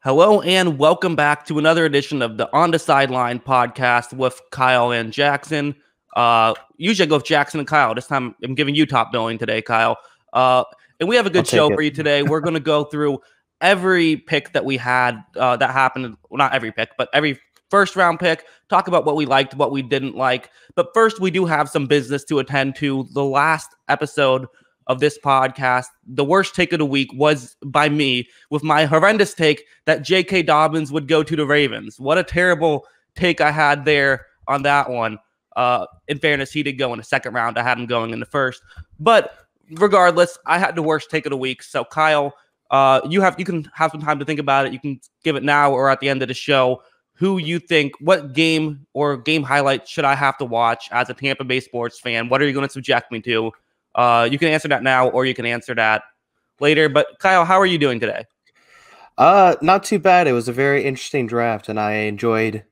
Hello and welcome back to another edition of the On the Sideline podcast with Kyle and Jackson. Usually I go with Jackson and Kyle. This time I'm giving you top billing today, Kyle. And we have a good show for you today. We're going to go through every pick that we had that happened. Well, not every pick, but every first round pick. Talk about what we liked, what we didn't like. But first, we do have some business to attend to. The last episode of this podcast, the worst take of the week was by me with my horrendous take that J.K. Dobbins would go to the Ravens. What a terrible take I had there on that one. In fairness, he did go in the second round. I had him going in the first. But regardless, I had the worst take of the week. So Kyle, you can have some time to think about it. You can give it now or at the end of the show. Who you think, what game or game highlight should I have to watch as a Tampa Bay sports fan? What are you going to subject me to? You can answer that now or you can answer that later. But Kyle, how are you doing today? Not too bad. It was a very interesting draft, and I enjoyed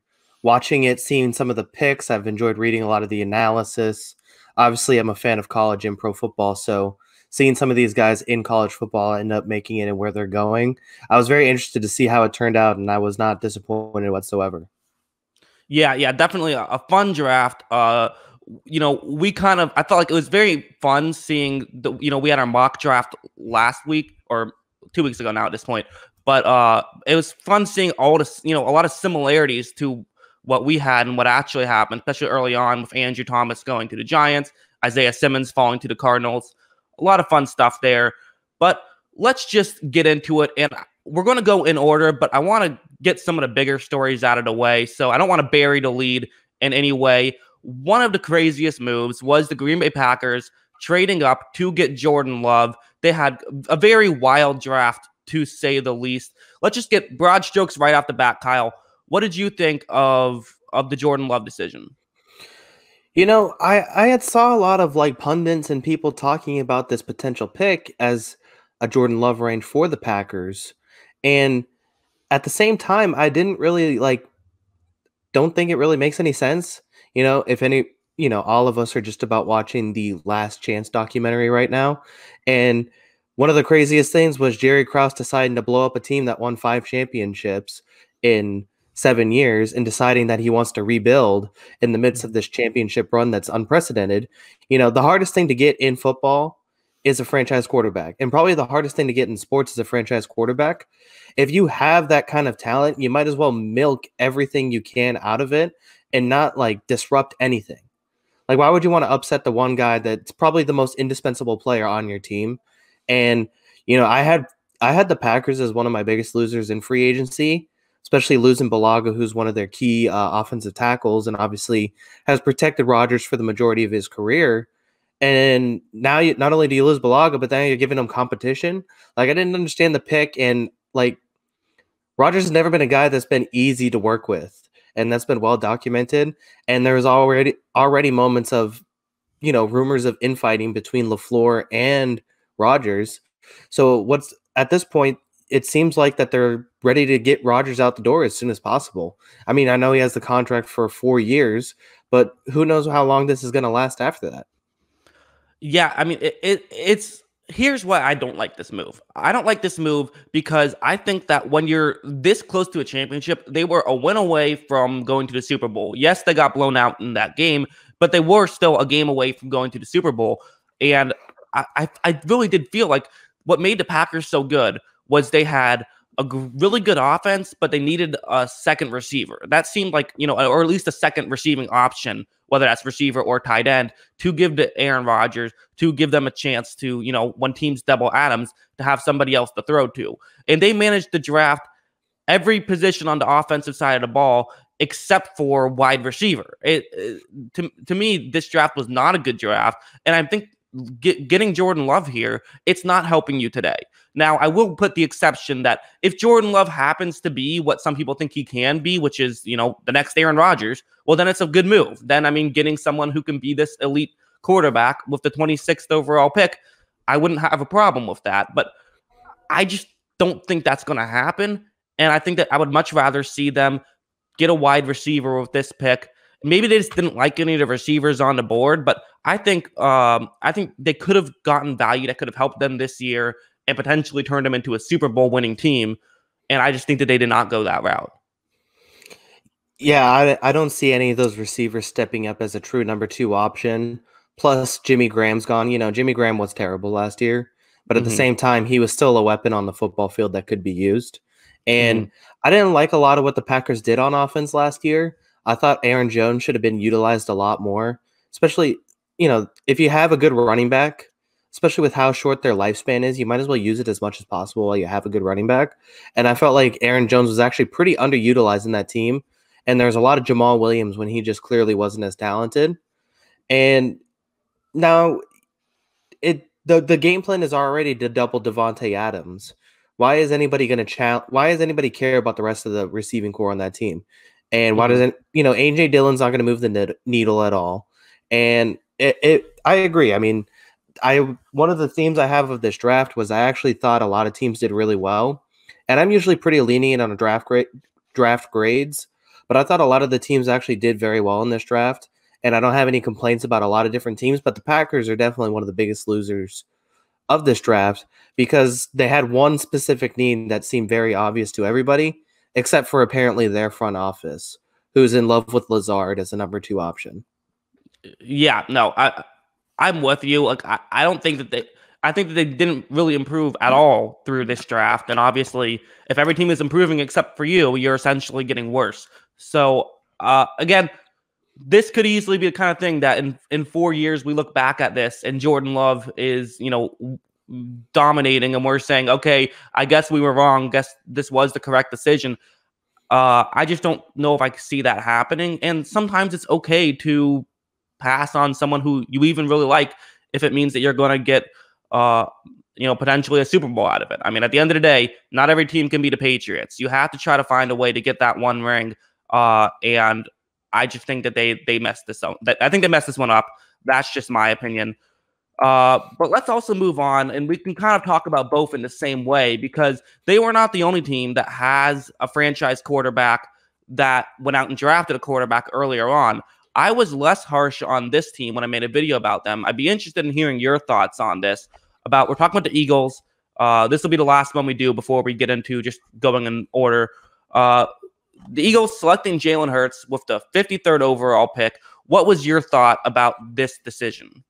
watching it, seeing some of the picks. I've enjoyed reading a lot of the analysis. Obviously, I'm a fan of college and pro football, so seeing some of these guys in college football end up making it and where they're going, I was very interested to see how it turned out, and I was not disappointed whatsoever. Yeah, definitely a fun draft. I felt like it was very fun seeing we had our mock draft last week or 2 weeks ago now at this point, but it was fun seeing all this, a lot of similarities to what we had and what actually happened, especially early on with Andrew Thomas going to the Giants, Isaiah Simmons falling to the Cardinals. A lot of fun stuff there, but let's just get into it. And we're going to go in order, but I want to get some of the bigger stories out of the way. So I don't want to bury the lead in any way. One of the craziest moves was the Green Bay Packers trading up to get Jordan Love. They had a very wild draft, to say the least. Let's just get broad strokes right off the bat, Kyle. What did you think of the Jordan Love decision? I had saw a lot of pundits and people talking about this potential pick as a Jordan Love range for the Packers. And at the same time, I didn't really don't think it really makes any sense. If any, all of us are just about watching the Last Chance documentary right now. And one of the craziest things was Jerry Krause deciding to blow up a team that won 5 championships in 7 years and deciding that he wants to rebuild in the midst of this championship run that's unprecedented. The hardest thing to get in football is a franchise quarterback, and probably the hardest thing to get in sports is a franchise quarterback. If you have that kind of talent, you might as well milk everything you can out of it and not disrupt anything. Why would you want to upset the one guy that's probably the most indispensable player on your team? And, I had the Packers as one of my biggest losers in free agency, especially losing Bulaga, who's one of their key offensive tackles and obviously has protected Rodgers for the majority of his career. And now not only do you lose Bulaga, but then you're giving him competition. I didn't understand the pick, and Rodgers has never been a guy that's been easy to work with, and that's been well documented. And there was already moments of, rumors of infighting between LaFleur and Rodgers. So at this point, it seems like that they're ready to get Rodgers out the door as soon as possible. I mean, I know he has the contract for 4 years, but who knows how long this is going to last after that. Yeah, I mean, it's here's why I don't like this move. I don't like this move because I think that when you're this close to a championship, they were a win away from going to the Super Bowl. Yes, they got blown out in that game, but they were still a game away from going to the Super Bowl. And I really did feel like what made the Packers so good was they had a really good offense, but they needed a second receiver. That seemed like, or at least a second receiving option, whether that's receiver or tight end, to give to Aaron Rodgers, to give them a chance to, when teams double Adams, to have somebody else to throw to. And they managed to draft every position on the offensive side of the ball except for wide receiver. To me, this draft was not a good draft. And I think getting Jordan Love here, it's not helping you today. Now, I will put the exception that if Jordan Love happens to be what some people think he can be, which is, the next Aaron Rodgers, well, then it's a good move. Then, getting someone who can be this elite quarterback with the 26th overall pick, I wouldn't have a problem with that. But I just don't think that's going to happen. And I think that I would much rather see them get a wide receiver with this pick. Maybe they just didn't like any of the receivers on the board, but I think they could have gotten value that could have helped them this year and potentially turned them into a Super Bowl winning team. And I just think that they did not go that route. Yeah, I don't see any of those receivers stepping up as a true number 2 option. Plus, Jimmy Graham's gone. Jimmy Graham was terrible last year, but at the Mhm. same time, he was still a weapon on the football field that could be used. And Mhm. I didn't like a lot of what the Packers did on offense last year. I thought Aaron Jones should have been utilized a lot more, especially, if you have a good running back, especially with how short their lifespan is, you might as well use it as much as possible while you have a good running back. And I felt like Aaron Jones was actually pretty underutilized in that team. And there's a lot of Jamal Williams when he just clearly wasn't as talented. And now the game plan is already to double Devontae Adams. Why is anybody going to why does anybody care about the rest of the receiving core on that team? And why Mhm. doesn't AJ Dillon's not going to move the needle at all? And I agree. I mean, one of the themes I have of this draft was I actually thought a lot of teams did really well, and I'm usually pretty lenient on draft grades, but I thought a lot of the teams actually did very well in this draft, and I don't have any complaints about a lot of different teams, but the Packers are definitely one of the biggest losers of this draft because they had one specific need that seemed very obvious to everybody, except for apparently their front office, who's in love with Lazard as a number 2 option. Yeah, no, I'm with you. Like I don't think that I think that they didn't really improve at all through this draft. And obviously, if every team is improving except for you, you're essentially getting worse. So again, this could easily be the kind of thing that in 4 years we look back at this and Jordan Love is, dominating and we're saying, okay, I guess we were wrong. Guess this was the correct decision. I just don't know if I see that happening. And sometimes it's okay to pass on someone who you even really like if it means that you're going to get, potentially a Super Bowl out of it. I mean, at the end of the day, not every team can be the Patriots. You have to try to find a way to get that one ring. And I just think that they messed this up. I think they messed this one up. That's just my opinion. But let's also move on, and we can kind of talk about both in the same way because they were not the only team that has a franchise quarterback that went out and drafted a quarterback earlier on. I was less harsh on this team when I made a video about them. I'd be interested in hearing your thoughts on this. We're talking about the Eagles. This will be the last one we do before we get into just going in order. The Eagles selecting Jalen Hurts with the 53rd overall pick. What was your thought about this decision?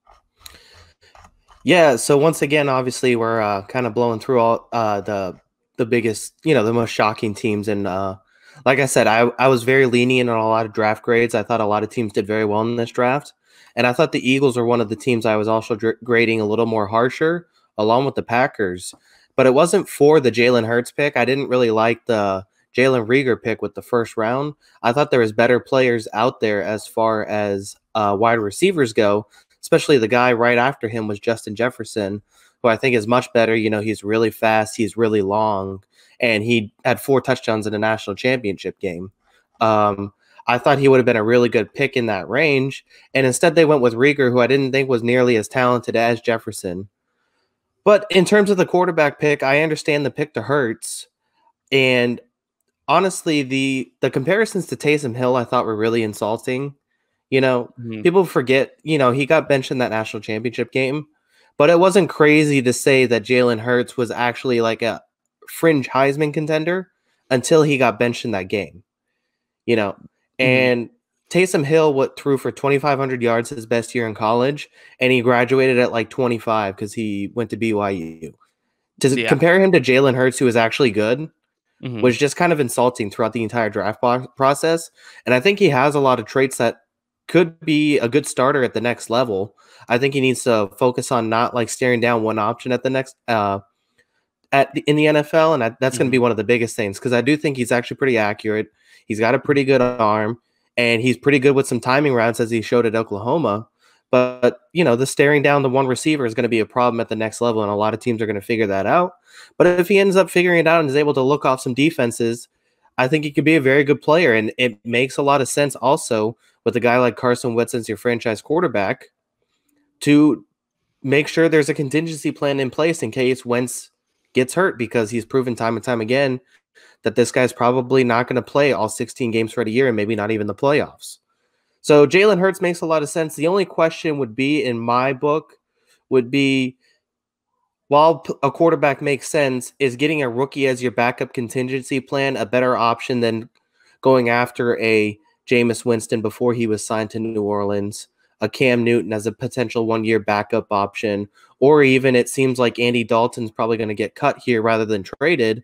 Yeah, so once again, obviously, we're kind of blowing through all the biggest, the most shocking teams, and like I said, I was very lenient on a lot of draft grades. I thought a lot of teams did very well in this draft, and I thought the Eagles were one of the teams I was also grading a little more harsher, along with the Packers. But it wasn't for the Jalen Hurts pick. I didn't really like the Jalen Reagor pick with the first round. I thought there was better players out there as far as wide receivers go. Especially the guy right after him was Justin Jefferson, who I think is much better. He's really fast, he's really long, and he had 4 touchdowns in a national championship game. I thought he would have been a really good pick in that range, and instead they went with Reagor, who I didn't think was nearly as talented as Jefferson. But in terms of the quarterback pick, I understand the pick to Hurts, and honestly, the comparisons to Taysom Hill I thought were really insulting. Mhm. People forget, he got benched in that national championship game, but it wasn't crazy to say that Jalen Hurts was actually like a fringe Heisman contender until he got benched in that game, you know. Mhm. And Taysom Hill threw for 2,500 yards his best year in college, and he graduated at like 25 because he went to BYU. To Yeah. compare him to Jalen Hurts, who was actually good, Mhm. was just kind of insulting throughout the entire draft process. And I think he has a lot of traits that could be a good starter at the next level. I think he needs to focus on not like staring down one option at the next in the NFL, and that's going to be Mhm. one of the biggest things because I do think he's actually pretty accurate. He's got a pretty good arm, and he's pretty good with some timing routes as he showed at Oklahoma. But the staring down the one receiver is going to be a problem at the next level, and a lot of teams are going to figure that out. But if he ends up figuring it out and is able to look off some defenses, I think he could be a very good player, and it makes a lot of sense also with a guy like Carson Wentz as your franchise quarterback to make sure there's a contingency plan in place in case Wentz gets hurt because he's proven time and time again that this guy's probably not going to play all 16 games for the year and maybe not even the playoffs. So Jalen Hurts makes a lot of sense. The only question would be, in my book, would be while a quarterback makes sense, is getting a rookie as your backup contingency plan a better option than going after a Jameis Winston before he was signed to New Orleans, a Cam Newton as a potential one-year backup option, or even it seems like Andy Dalton's probably going to get cut here rather than traded.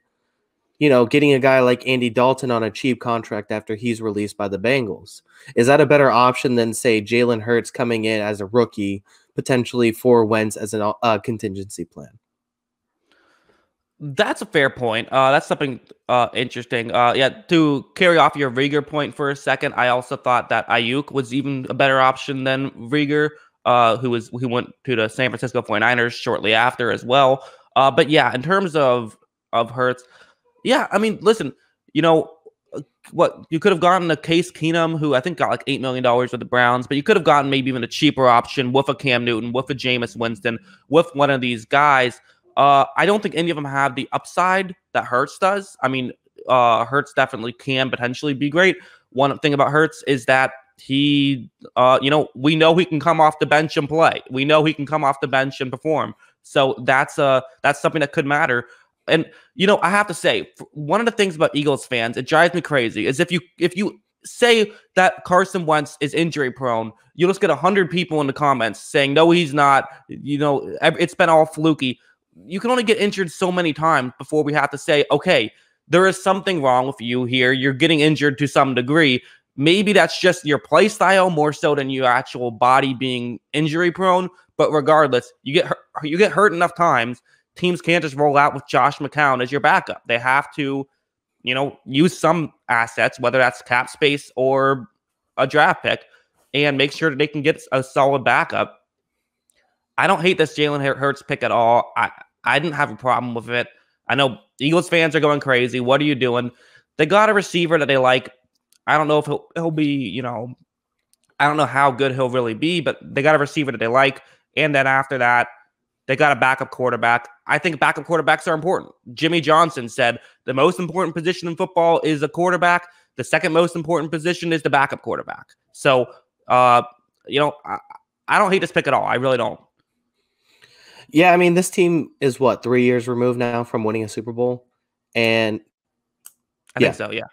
Getting a guy like Andy Dalton on a cheap contract after he's released by the Bengals. Is that a better option than, say, Jalen Hurts coming in as a rookie, potentially for Wentz as a contingency plan? That's a fair point. That's something interesting. Yeah, to carry off your Rieger point for a second, I also thought that Ayuk was even a better option than Rieger, who went to the San Francisco 49ers shortly after as well. But yeah, in terms of Hurts, yeah, I mean, listen, what you could have gotten a Case Keenum, who I think got like $8 million with the Browns, but you could have gotten maybe even a cheaper option with a Cam Newton, with a Jameis Winston, with one of these guys. I don't think any of them have the upside that Hurts does. I mean, Hurts definitely can potentially be great. One thing about Hurts is that we know he can come off the bench and play. We know he can come off the bench and perform. So that's something that could matter. And I have to say, one of the things about Eagles fans, it drives me crazy, is if you say that Carson Wentz is injury prone, you'll just get 100 people in the comments saying, no, he's not. It's been all fluky. You can only get injured so many times before we have to say, okay, there is something wrong with you here. You're getting injured to some degree. Maybe that's just your play style more so than your actual body being injury prone. But regardless, you get hurt enough times. Teams can't just roll out with Josh McCown as your backup. They have to, use some assets, whether that's cap space or a draft pick, and make sure that they can get a solid backup. I don't hate this Jalen Hurts pick at all. I didn't have a problem with it. I know Eagles fans are going crazy. What are you doing? They got a receiver that they like. I don't know if he'll be, I don't know how good he'll really be, but they got a receiver that they like. And then after that, they got a backup quarterback. I think backup quarterbacks are important. Jimmy Johnson said the most important position in football is a quarterback. The second most important position is the backup quarterback. So, I don't hate this pick at all. I really don't. Yeah, I mean, this team is 3 years removed now from winning a Super Bowl? And I think so, yeah.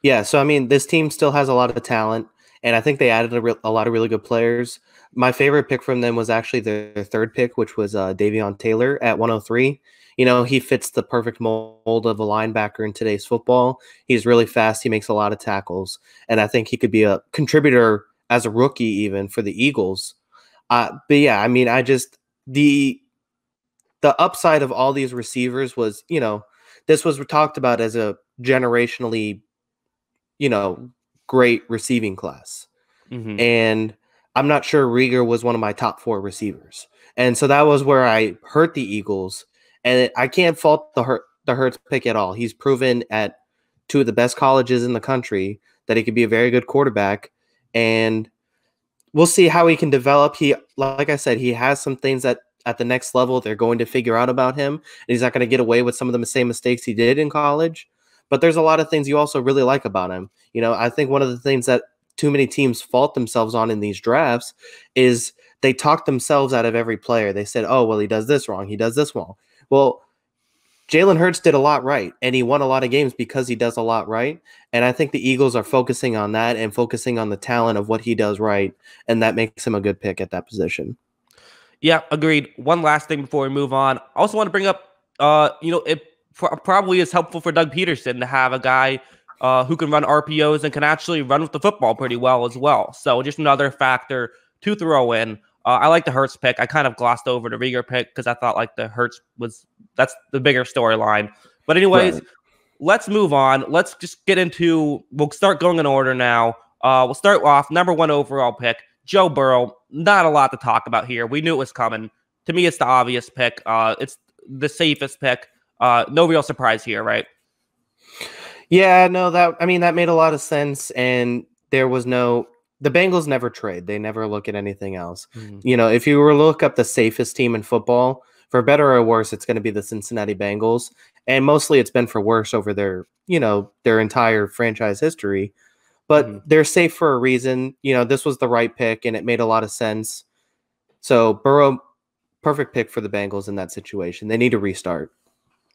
Yeah, so I mean, this team still has a lot of talent, and I think they added a lot of really good players. My favorite pick from them was actually their third pick, which was Davion Taylor at 103. He fits the perfect mold of a linebacker in today's football. He's really fast. He makes a lot of tackles, and I think he could be a contributor as a rookie even for the Eagles. But yeah, I mean, the upside of all these receivers was, this was talked about as a generationally, great receiving class. Mm-hmm. And I'm not sure Rieger was one of my top 4 receivers. And so that was where I hurt the Eagles. And I can't fault the Hurts pick at all. He's proven at 2 of the best colleges in the country that he could be a very good quarterback. And we'll see how he can develop. Like I said, he has some things that at the next level they're going to figure out about him. And he's not going to get away with some of the same mistakes he did in college. But there's a lot of things you also really like about him. I think one of the things that too many teams fault themselves on in these drafts is they talk themselves out of every player. They said, oh, well, he does this wrong. He does this wrong. Well, Jalen Hurts did a lot right, and he won a lot of games because he does a lot right. And I think the Eagles are focusing on that and focusing on the talent of what he does right, and that makes him a good pick at that position. Yeah, agreed. One last thing before we move on. I also want to bring up, it probably is helpful for Doug Peterson to have a guy who can run RPOs and can actually run with the football pretty well as well. So just another factor to throw in. I like the Hurts pick. I kind of glossed over the Rieger pick because I thought like the Hurts that's the bigger storyline. But anyways, right. Let's move on. Let's just we'll start going in order now. We'll start off number 1 overall pick, Joe Burrow. Not a lot to talk about here. We knew it was coming. To me, it's the obvious pick. It's the safest pick. No real surprise here, right? Yeah, no, that made a lot of sense. And the Bengals never trade. They never look at anything else. Mm-hmm. If you were to look up the safest team in football, for better or worse, it's going to be the Cincinnati Bengals. And mostly it's been for worse over their entire franchise history. But they're safe for a reason. This was the right pick and it made a lot of sense. So Burrow perfect pick for the Bengals in that situation. They need to restart.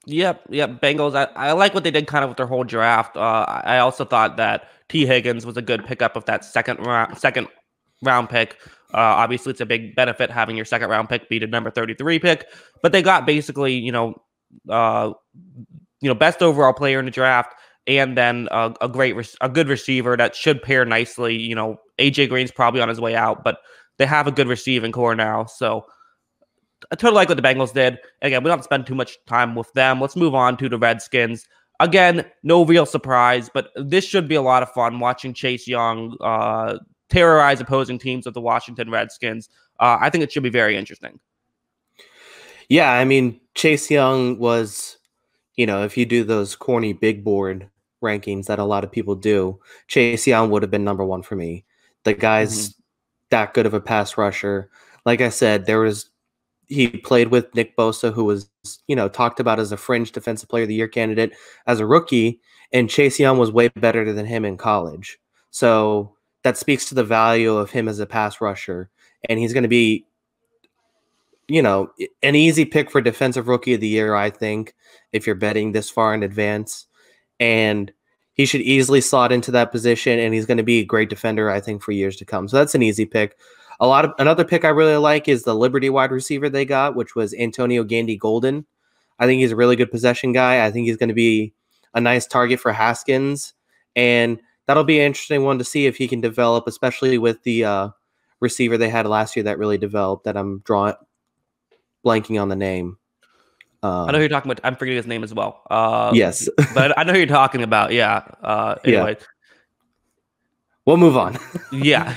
Yep. Bengals. I like what they did kind of with their whole draft. I also thought that T. Higgins was a good pickup of that second round pick. Obviously, it's a big benefit having your second round pick be the number 33 pick, but they got basically, best overall player in the draft, and then a good receiver that should pair nicely. AJ Green's probably on his way out, but they have a good receiving core now. So I totally like what the Bengals did. Again, we don't have to spend too much time with them. Let's move on to the Redskins. Again, no real surprise, but this should be a lot of fun watching Chase Young terrorize opposing teams with the Washington Redskins. I think it should be very interesting. Yeah, I mean, Chase Young was, if you do those corny big board rankings that a lot of people do, Chase Young would have been number one for me. The guy's that good of a pass rusher. Like I said, he played with Nick Bosa, who was, talked about as a fringe defensive player of the year candidate as a rookie, and Chase Young was way better than him in college. So that speaks to the value of him as a pass rusher. And he's going to be, an easy pick for defensive rookie of the year, I think, if you're betting this far in advance. And he should easily slot into that position, and he's going to be a great defender, I think, for years to come. So that's an easy pick. Another pick I really like is the Liberty wide receiver they got, which was Antonio Gandy-Golden. I think he's a really good possession guy. I think he's going to be a nice target for Haskins, and that'll be an interesting one to see if he can develop, especially with the receiver they had last year that really developed, that I'm blanking on the name. I know who you're talking about. I'm forgetting his name as well. Yes. But I know who you're talking about. Yeah. Anyway. Yeah. We'll move on. Yeah.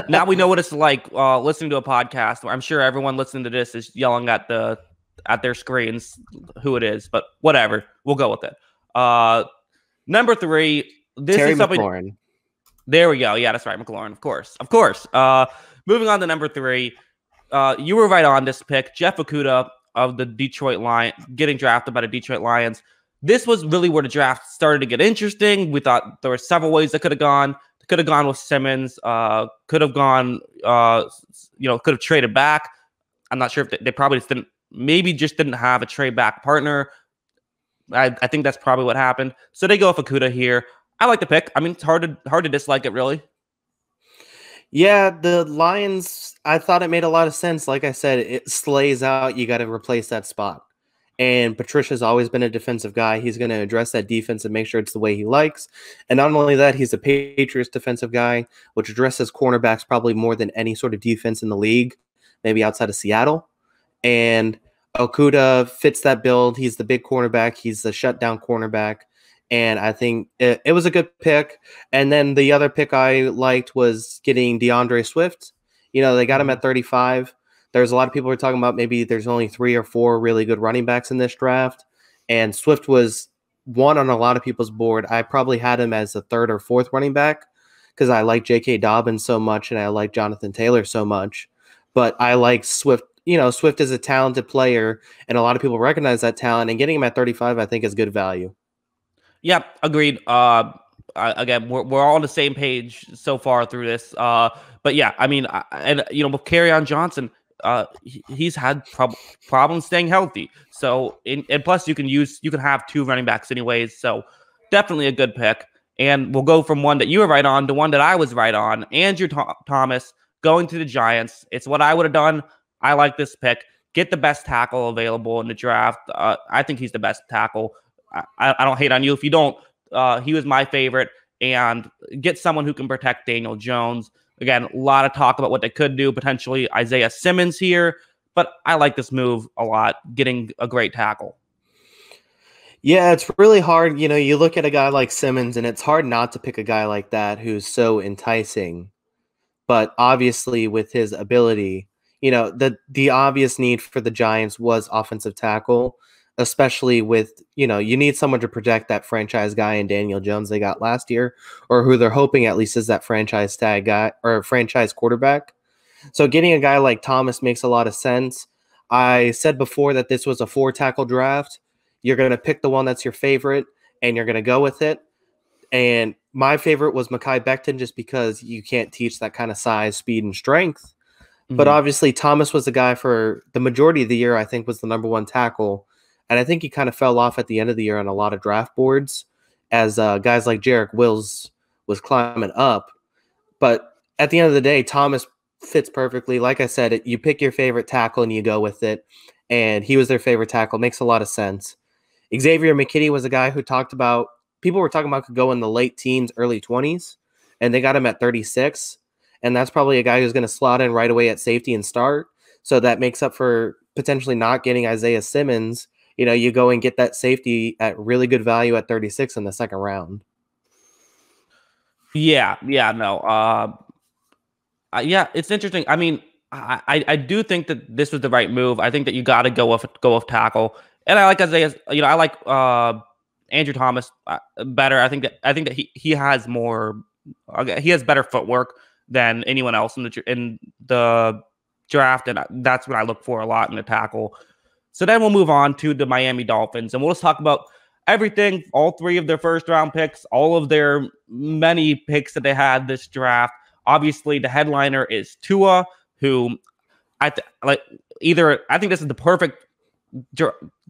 Now we know what it's like listening to a podcast. I'm sure everyone listening to this is yelling at their screens who it is, but whatever. We'll go with it. Number 3. This Terry is something. McLaurin. There we go. Yeah, that's right. McLaurin, of course. Moving on to number 3. You were right on this pick. Jeff Okudah of the Detroit Lions, getting drafted by the Detroit Lions. This was really where the draft started to get interesting. We thought there were several ways that could have gone. Could have gone with Simmons. Could have gone, could have traded back. I'm not sure if they probably just didn't have a trade back partner. I think that's probably what happened. So they go with Okudah here. I like the pick. I mean, it's hard to dislike it, really. Yeah, the Lions, I thought it made a lot of sense. Like I said, it slays out. You got to replace that spot. And Patricia's always been a defensive guy. He's going to address that defense and make sure it's the way he likes. And not only that, he's a Patriots defensive guy, which addresses cornerbacks probably more than any sort of defense in the league, maybe outside of Seattle. And Okudah fits that build. He's the big cornerback. He's the shutdown cornerback. And I think it was a good pick. And then the other pick I liked was getting Deandre Swift. They got him at 35. There's a lot of people who are talking about maybe there's only 3 or 4 really good running backs in this draft. And Swift was one on a lot of people's board. I probably had him as the 3rd or 4th running back because I like J.K. Dobbins so much and I like Jonathan Taylor so much. But I like Swift. Swift is a talented player, and a lot of people recognize that talent. And getting him at 35, I think, is good value. Yeah, agreed. Again, we're all on the same page so far through this. But yeah, I mean, with Kerryon Johnson, he's had problems staying healthy. So, and plus you can have 2 running backs anyways. So definitely a good pick. And we'll go from one that you were right on to one that I was right on. Andrew Thomas going to the Giants. It's what I would have done. I like this pick. Get the best tackle available in the draft. I think he's the best tackle. I don't hate on you if you don't. He was my favorite. And get someone who can protect Daniel Jones. Again, a lot of talk about what they could do, potentially Isaiah Simmons here. But I like this move a lot, getting a great tackle. Yeah, it's really hard. You look at a guy like Simmons, and it's hard not to pick a guy like that who's so enticing. But obviously, with his ability, the obvious need for the Giants was offensive tackle, especially with, you need someone to protect that franchise guy in Daniel Jones they got last year, or who they're hoping at least is that franchise tag guy or franchise quarterback. So getting a guy like Thomas makes a lot of sense. I said before that this was a 4-tackle draft. You're going to pick the one that's your favorite, and you're going to go with it. And my favorite was Mekhi Becton, just because you can't teach that kind of size, speed, and strength. But Mhm. obviously, Thomas was the guy for the majority of the year, I think, was the number one tackle. And I think he kind of fell off at the end of the year on a lot of draft boards as guys like Jarek Wills was climbing up. But at the end of the day, Thomas fits perfectly. Like I said, you pick your favorite tackle and you go with it. And he was their favorite tackle. Makes a lot of sense. Xavier McKinney was a guy who people were talking about could go in the late teens, early 20s, and they got him at 36. And that's probably a guy who's going to slot in right away at safety and start. So that makes up for potentially not getting Isaiah Simmons. You go and get that safety at really good value at 36 in the second round. Yeah, yeah, no. Yeah, it's interesting. I mean, I do think that this was the right move. I think that you got to go with tackle, and I like Isaiah. I like Andrew Thomas better. I think that he has more. He has better footwork than anyone else in the draft, and that's what I look for a lot in the tackle. So then we'll move on to the Miami Dolphins, and we'll just talk about everything, all three of their first round picks, all of their many picks that they had this draft. Obviously, the headliner is Tua, who I think this is the perfect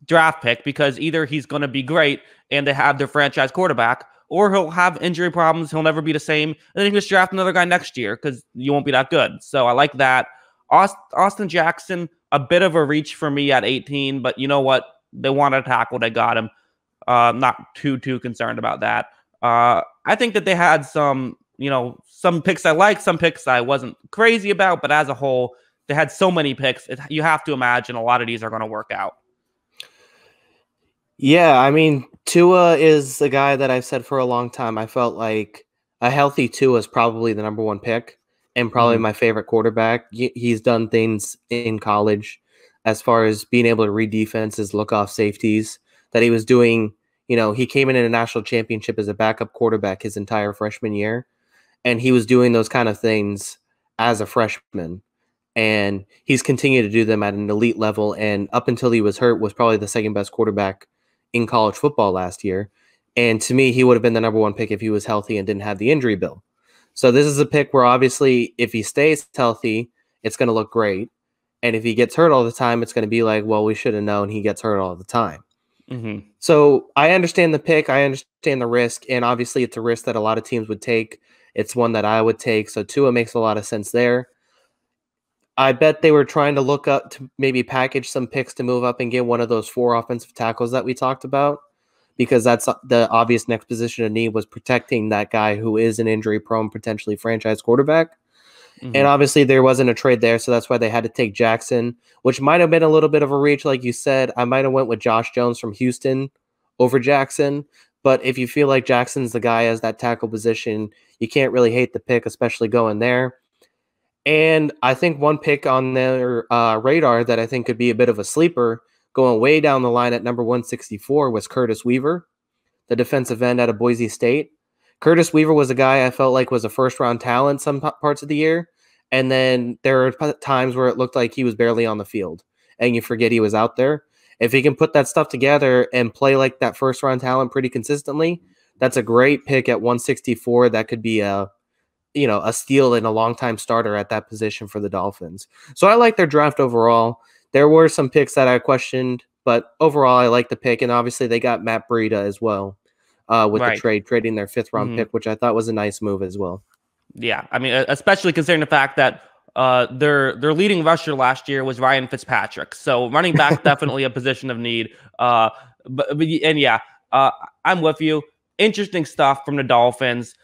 draft pick because either he's going to be great and they have their franchise quarterback, or he'll have injury problems. He'll never be the same. And then you can just draft another guy next year because you won't be that good. So I like that. Austin Jackson, a bit of a reach for me at 18, but you know what? They wanted a tackle. They got him. Not too concerned about that. I think that they had some picks I liked, some picks I wasn't crazy about, but as a whole, they had so many picks. You have to imagine a lot of these are going to work out. Yeah, I mean, Tua is a guy that I've said for a long time. I felt like a healthy Tua is probably the number one pick and probably my favorite quarterback. He's done things in college as far as being able to read defenses, look off safeties that he was doing. He came in a national championship as a backup quarterback his entire freshman year, and he was doing those kind of things as a freshman. And he's continued to do them at an elite level. And up until he was hurt, was probably the second best quarterback in college football last year. And to me, he would have been the number one pick if he was healthy and didn't have the injury bill. So this is a pick where obviously if he stays healthy, it's going to look great. And if he gets hurt all the time, it's going to be like, well, we should have known he gets hurt all the time. Mm-hmm. So I understand the pick. I understand the risk. And obviously it's a risk that a lot of teams would take. It's one that I would take. So Tua makes a lot of sense there. I bet they were trying to look up to maybe package some picks to move up and get one of those 4 offensive tackles that we talked about, because that's the obvious next position of need was protecting that guy who is an injury-prone, potentially franchise quarterback. Mm-hmm. And obviously there wasn't a trade there, so that's why they had to take Jackson, which might have been a little bit of a reach, like you said. I might have went with Josh Jones from Houston over Jackson, but if you feel like Jackson's the guy as that tackle position, you can't really hate the pick, especially going there. And I think one pick on their radar that I think could be a bit of a sleeper going way down the line at number 164 was Curtis Weaver, the defensive end out of Boise State. Curtis Weaver was a guy I felt like was a first-round talent some parts of the year, and then there are times where it looked like he was barely on the field, and you forget he was out there. If he can put that stuff together and play like that first-round talent pretty consistently, that's a great pick at 164. That could be a steal and a long-time starter at that position for the Dolphins. So I like their draft overall. There were some picks that I questioned, but overall I like the pick. And obviously they got Matt Breida as well with the trading their 5th-round pick, which I thought was a nice move as well. Yeah, I mean, especially considering the fact that their leading rusher last year was Ryan Fitzpatrick. So running back definitely a position of need. I'm with you. Interesting stuff from the Dolphins.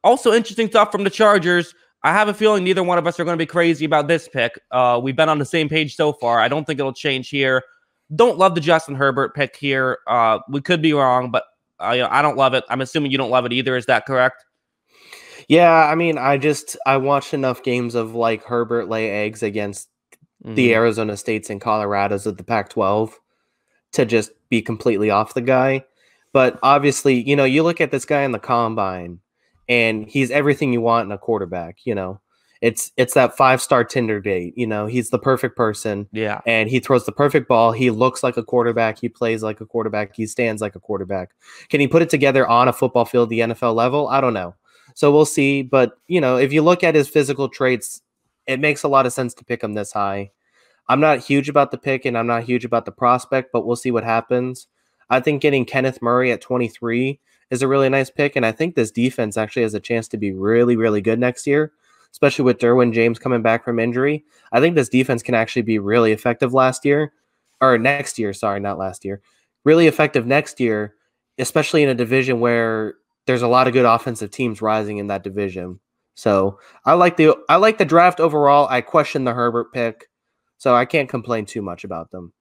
Also interesting stuff from the Chargers. I have a feeling neither one of us are going to be crazy about this pick. We've been on the same page so far. I don't think it'll change here. Don't love the Justin Herbert pick here. We could be wrong, but I don't love it. I'm assuming you don't love it either. Is that correct? Yeah, I mean, I watched enough games of like Herbert lay eggs against the Arizona States and Colorados of the Pac-12 to just be completely off the guy. But obviously, you look at this guy in the combine, and he's everything you want in a quarterback. It's that 5-star Tinder date. He's the perfect person. Yeah. And he throws the perfect ball. He looks like a quarterback. He plays like a quarterback. He stands like a quarterback. Can he put it together on a football field, the NFL level? I don't know. So we'll see. But, if you look at his physical traits it makes a lot of sense to pick him this high. I'm not huge about the pick and I'm not huge about the prospect, but we'll see what happens. I think getting Kenneth Murray at 23 is a really nice pick, and I think this defense actually has a chance to be really, really good next year, especially with Derwin James coming back from injury. I think this defense can actually be really effective next year. Sorry, not last year. Really effective next year, especially in a division where there's a lot of good offensive teams rising in that division. So I like the draft overall. I question the Herbert pick, so I can't complain too much about them.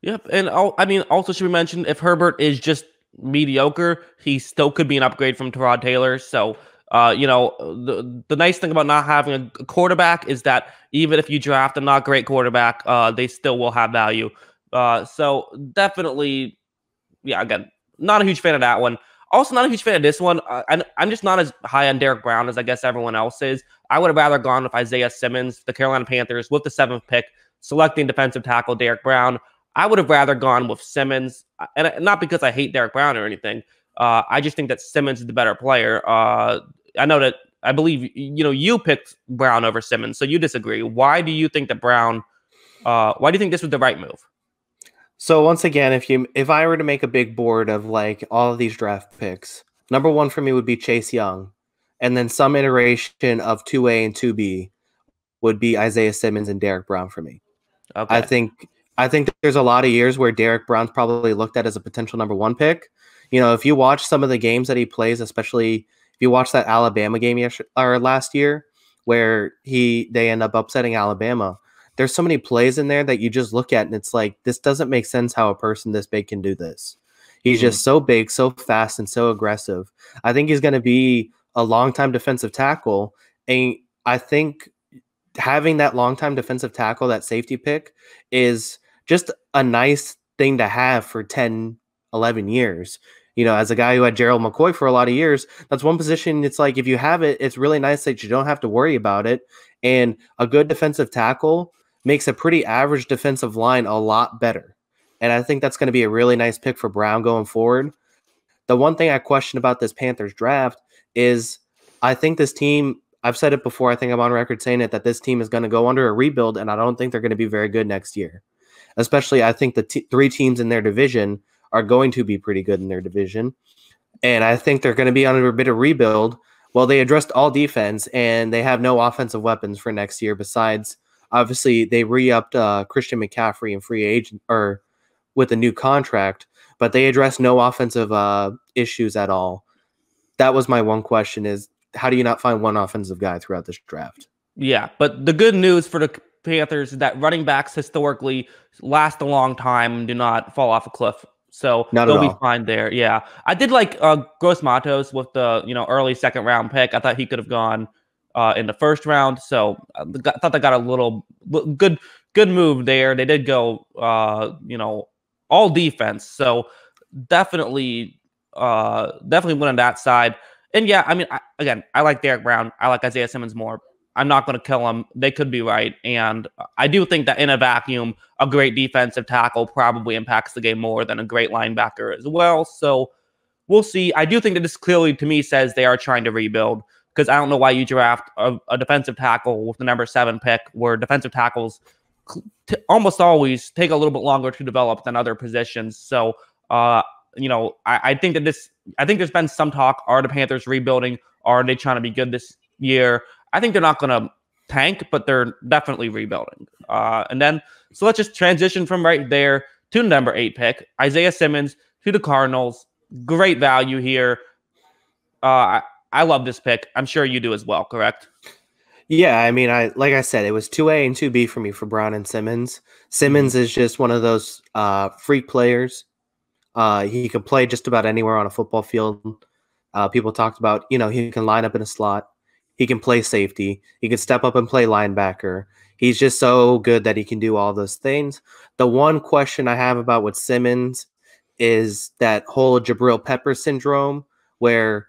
Yep, and also should we mention if Herbert is just mediocre, he still could be an upgrade from Tyrod Taylor. So, the nice thing about not having a quarterback is that even if you draft a not great quarterback, they still will have value. So definitely, yeah. Again, not a huge fan of that one. Also, not a huge fan of this one. I'm just not as high on Derek Brown as I guess everyone else is. I would have rather gone with Isaiah Simmons, the Carolina Panthers, with the 7th pick, selecting defensive tackle Derek Brown. I would have rather gone with Simmons, and not because I hate Derek Brown or anything. I just think that Simmons is the better player. I believe you picked Brown over Simmons, so you disagree. Why do you think that Brown? Why do you think this was the right move? So once again, if I were to make a big board of like all of these draft picks, number 1 for me would be Chase Young, and then some iteration of 2A and 2B would be Isaiah Simmons and Derek Brown for me. Okay. I think there's a lot of years where Derek Brown's probably looked at as a potential number 1 pick. If you watch some of the games that he plays, especially if you watch that Alabama game last year, where they end up upsetting Alabama, there's so many plays in there that you just look at and it's like, this doesn't make sense how a person this big can do this. He's just so big, so fast, and so aggressive. I think he's going to be a long-time defensive tackle, and I think having that long-time defensive tackle, that safety pick, is just a nice thing to have for 10, 11 years. As a guy who had Gerald McCoy for a lot of years, that's one position. It's like, if you have it, it's really nice that you don't have to worry about it. And a good defensive tackle makes a pretty average defensive line a lot better. And I think that's going to be a really nice pick for Brown going forward. The one thing I question about this Panthers draft is I think this team, I've said it before, I think I'm on record saying it, that this team is going to go under a rebuild, and I don't think they're going to be very good next year. Especially, I think the 3 teams in their division are going to be pretty good in their division. And I think they're going to be under a bit of rebuild. Well, they addressed all defense, and they have no offensive weapons for next year. Besides, obviously, they re-upped Christian McCaffrey in free agent or with a new contract, but they addressed no offensive issues at all. That was my one question: is how do you not find one offensive guy throughout this draft? Yeah, but the good news for the Panthers is that running backs historically last a long time and do not fall off a cliff. So they'll be fine there. Yeah. I did like Gross Matos with the early 2nd round pick. I thought he could have gone in the 1st round. So I thought they got a little good move there. They did go all defense. So definitely win on that side. And yeah, I mean, I like Derek Brown. I like Isaiah Simmons more. I'm not going to kill them. They could be right. And I do think that in a vacuum, a great defensive tackle probably impacts the game more than a great linebacker as well. So we'll see. I do think that this clearly, to me, says they are trying to rebuild, because I don't know why you draft a defensive tackle with the number 7 pick, where defensive tackles almost always take a little bit longer to develop than other positions. So, I think there's been some talk. Are the Panthers rebuilding? Are they trying to be good this year? I think they're not going to tank, but they're definitely rebuilding. So let's just transition from right there to number 8 pick, Isaiah Simmons to the Cardinals. Great value here. I love this pick. I'm sure you do as well, correct? Yeah, I mean, like I said, it was 2A and 2B for me for Brown and Simmons. Simmons is just one of those freak players. He can play just about anywhere on a football field. People talked about, he can line up in a slot. He can play safety. He can step up and play linebacker. He's just so good that he can do all those things. The one question I have about with Simmons is that whole Jabril Peppers syndrome, where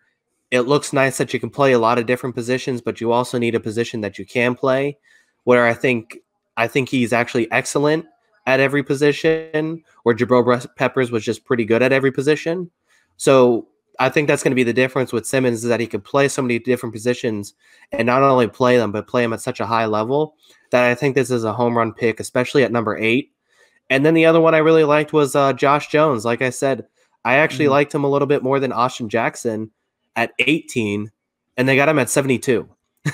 it looks nice that you can play a lot of different positions, but you also need a position that you can play, where I think he's actually excellent at every position, where Jabril Peppers was just pretty good at every position. So I think that's going to be the difference with Simmons, is that he could play so many different positions and not only play them, but play them at such a high level that I think this is a home run pick, especially at number 8. And then the other one I really liked was Josh Jones. Like I said, I actually liked him a little bit more than Austin Jackson at 18, and they got him at 72.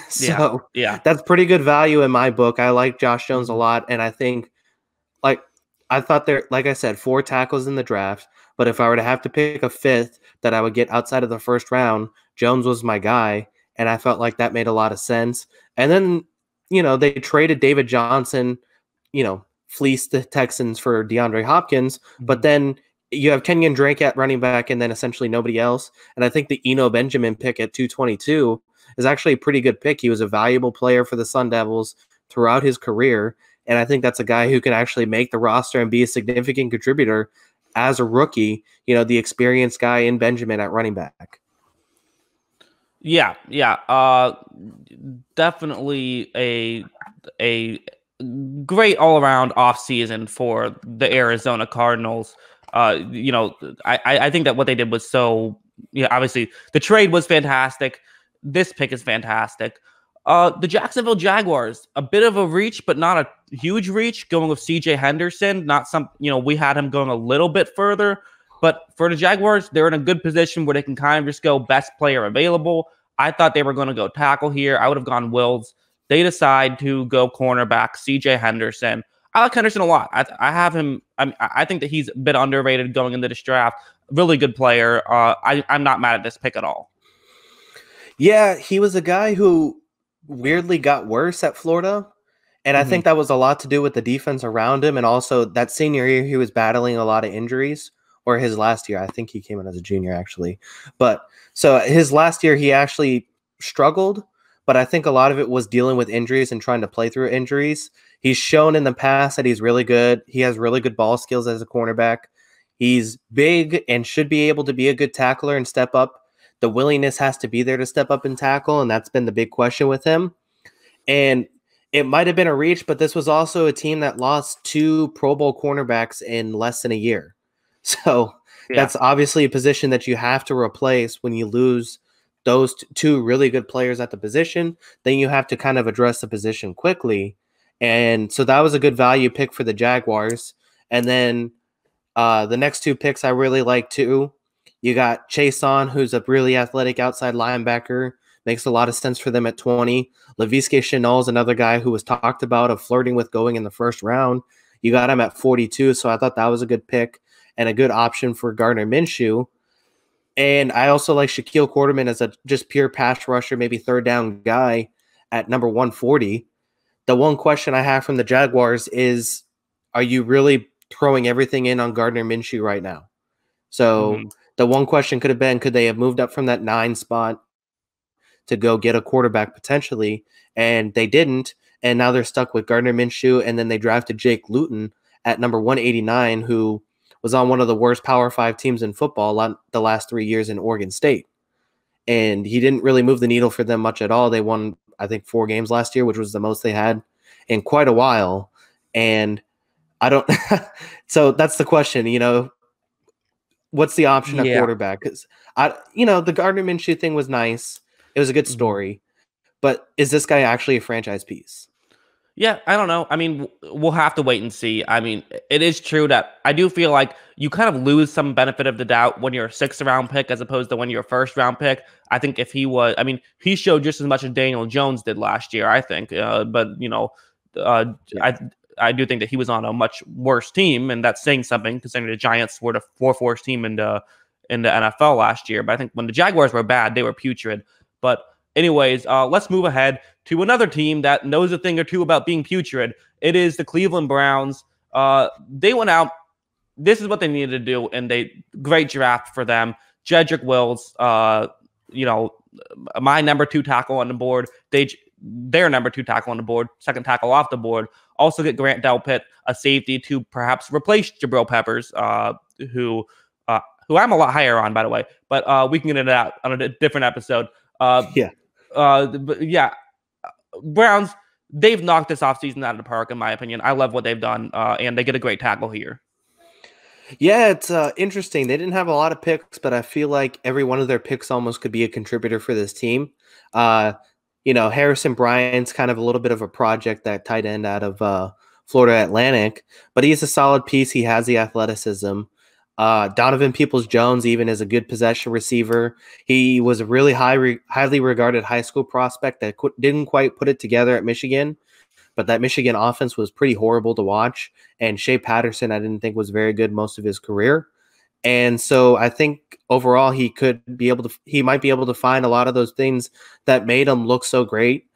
So that's pretty good value in my book. I like Josh Jones a lot, and I think, I thought there, like I said, 4 tackles in the draft, but if I were to have to pick a 5th that I would get outside of the first round, Jones was my guy, and I felt like that made a lot of sense. And then, they traded David Johnson, fleeced the Texans for DeAndre Hopkins, but then you have Kenyon Drake at running back and then essentially nobody else. And I think the Eno Benjamin pick at 222 is actually a pretty good pick. He was a valuable player for the Sun Devils throughout his career. And I think that's a guy who can actually make the roster and be a significant contributor as a rookie, the experienced guy in Benjamin at running back. Yeah. Definitely a great all-around offseason for the Arizona Cardinals. I think that what they did was so, obviously the trade was fantastic. This pick is fantastic. The Jacksonville Jaguars, a bit of a reach, but not a huge reach, going with CJ Henderson. Not some, we had him going a little bit further, but for the Jaguars, they're in a good position where they can kind of just go best player available. I thought they were going to go tackle here. I would have gone Wills. They decide to go cornerback, CJ Henderson. I like Henderson a lot. I have him. I think that he's a bit underrated going into this draft. Really good player. I'm not mad at this pick at all. Yeah, he was a guy who weirdly got worse at Florida. And I think that was a lot to do with the defense around him. And also that senior year, he was battling a lot of injuries, or his last year. I think he came in as a junior, actually. But so his last year, he actually struggled. But I think a lot of it was dealing with injuries and trying to play through injuries. He's shown in the past that he's really good. He has really good ball skills as a cornerback. He's big and should be able to be a good tackler and step up. The willingness has to be there to step up and tackle, and that's been the big question with him. And it might have been a reach, but this was also a team that lost 2 Pro Bowl cornerbacks in less than a year. So that's obviously a position that you have to replace when you lose those 2 really good players at the position. Then you have to kind of address the position quickly. And so that was a good value pick for the Jaguars. And then the next 2 picks I really like too. You got Chase On, who's a really athletic outside linebacker. Makes a lot of sense for them at 20. Laviska Shenault is another guy who was talked about of flirting with going in the first round. You got him at 42, so I thought that was a good pick and a good option for Gardner Minshew. And I also like Shaquille Quarterman as a just pure pass rusher, maybe third down guy at number 140. The one question I have from the Jaguars is, are you really throwing everything in on Gardner Minshew right now? So the one question could have been, could they have moved up from that 9 spot to go get a quarterback potentially? And they didn't. And now they're stuck with Gardner Minshew. And then they drafted Jake Luton at number 189, who was on one of the worst Power 5 teams in football the last 3 years in Oregon State. And he didn't really move the needle for them much at all. They won, I think, 4 games last year, which was the most they had in quite a while. And I don't – so that's the question, what's the option at quarterback? Because the Gardner Minshew thing was nice. It was a good story. But is this guy actually a franchise piece? Yeah, I don't know. I mean, we'll have to wait and see. I mean, it is true that I do feel like you kind of lose some benefit of the doubt when you're a 6th round pick as opposed to when you're a 1st round pick. I think if he was, he showed just as much as Daniel Jones did last year, I think. But I do think that he was on a much worse team, and that's saying something considering the Giants were the 4th worst team in the NFL last year. But I think when the Jaguars were bad, they were putrid. But anyways, let's move ahead to another team that knows a thing or two about being putrid. It is the Cleveland Browns. They went out. This is what they needed to do, and great draft for them. Jedrick Wills, my number 2 tackle on the board. Their number 2 tackle on the board, 2nd tackle off the board. Also get Grant Delpit, a safety, to perhaps replace Jabril Peppers, who I'm a lot higher on, by the way. But we can get into that on a different episode. Browns, they've knocked this offseason out of the park, in my opinion. I love what they've done, and they get a great tackle here. Yeah, it's interesting. They didn't have a lot of picks, but I feel like every one of their picks almost could be a contributor for this team. Uh, Harrison Bryant's kind of a little bit of a project, that tight end out of Florida Atlantic, but he's a solid piece. He has the athleticism. Donovan Peoples-Jones even is a good possession receiver. He was a really highly regarded high school prospect that didn't quite put it together at Michigan, but that Michigan offense was pretty horrible to watch. And Shea Patterson, I didn't think was very good most of his career. And so I think overall he might be able to find a lot of those things that made him look so great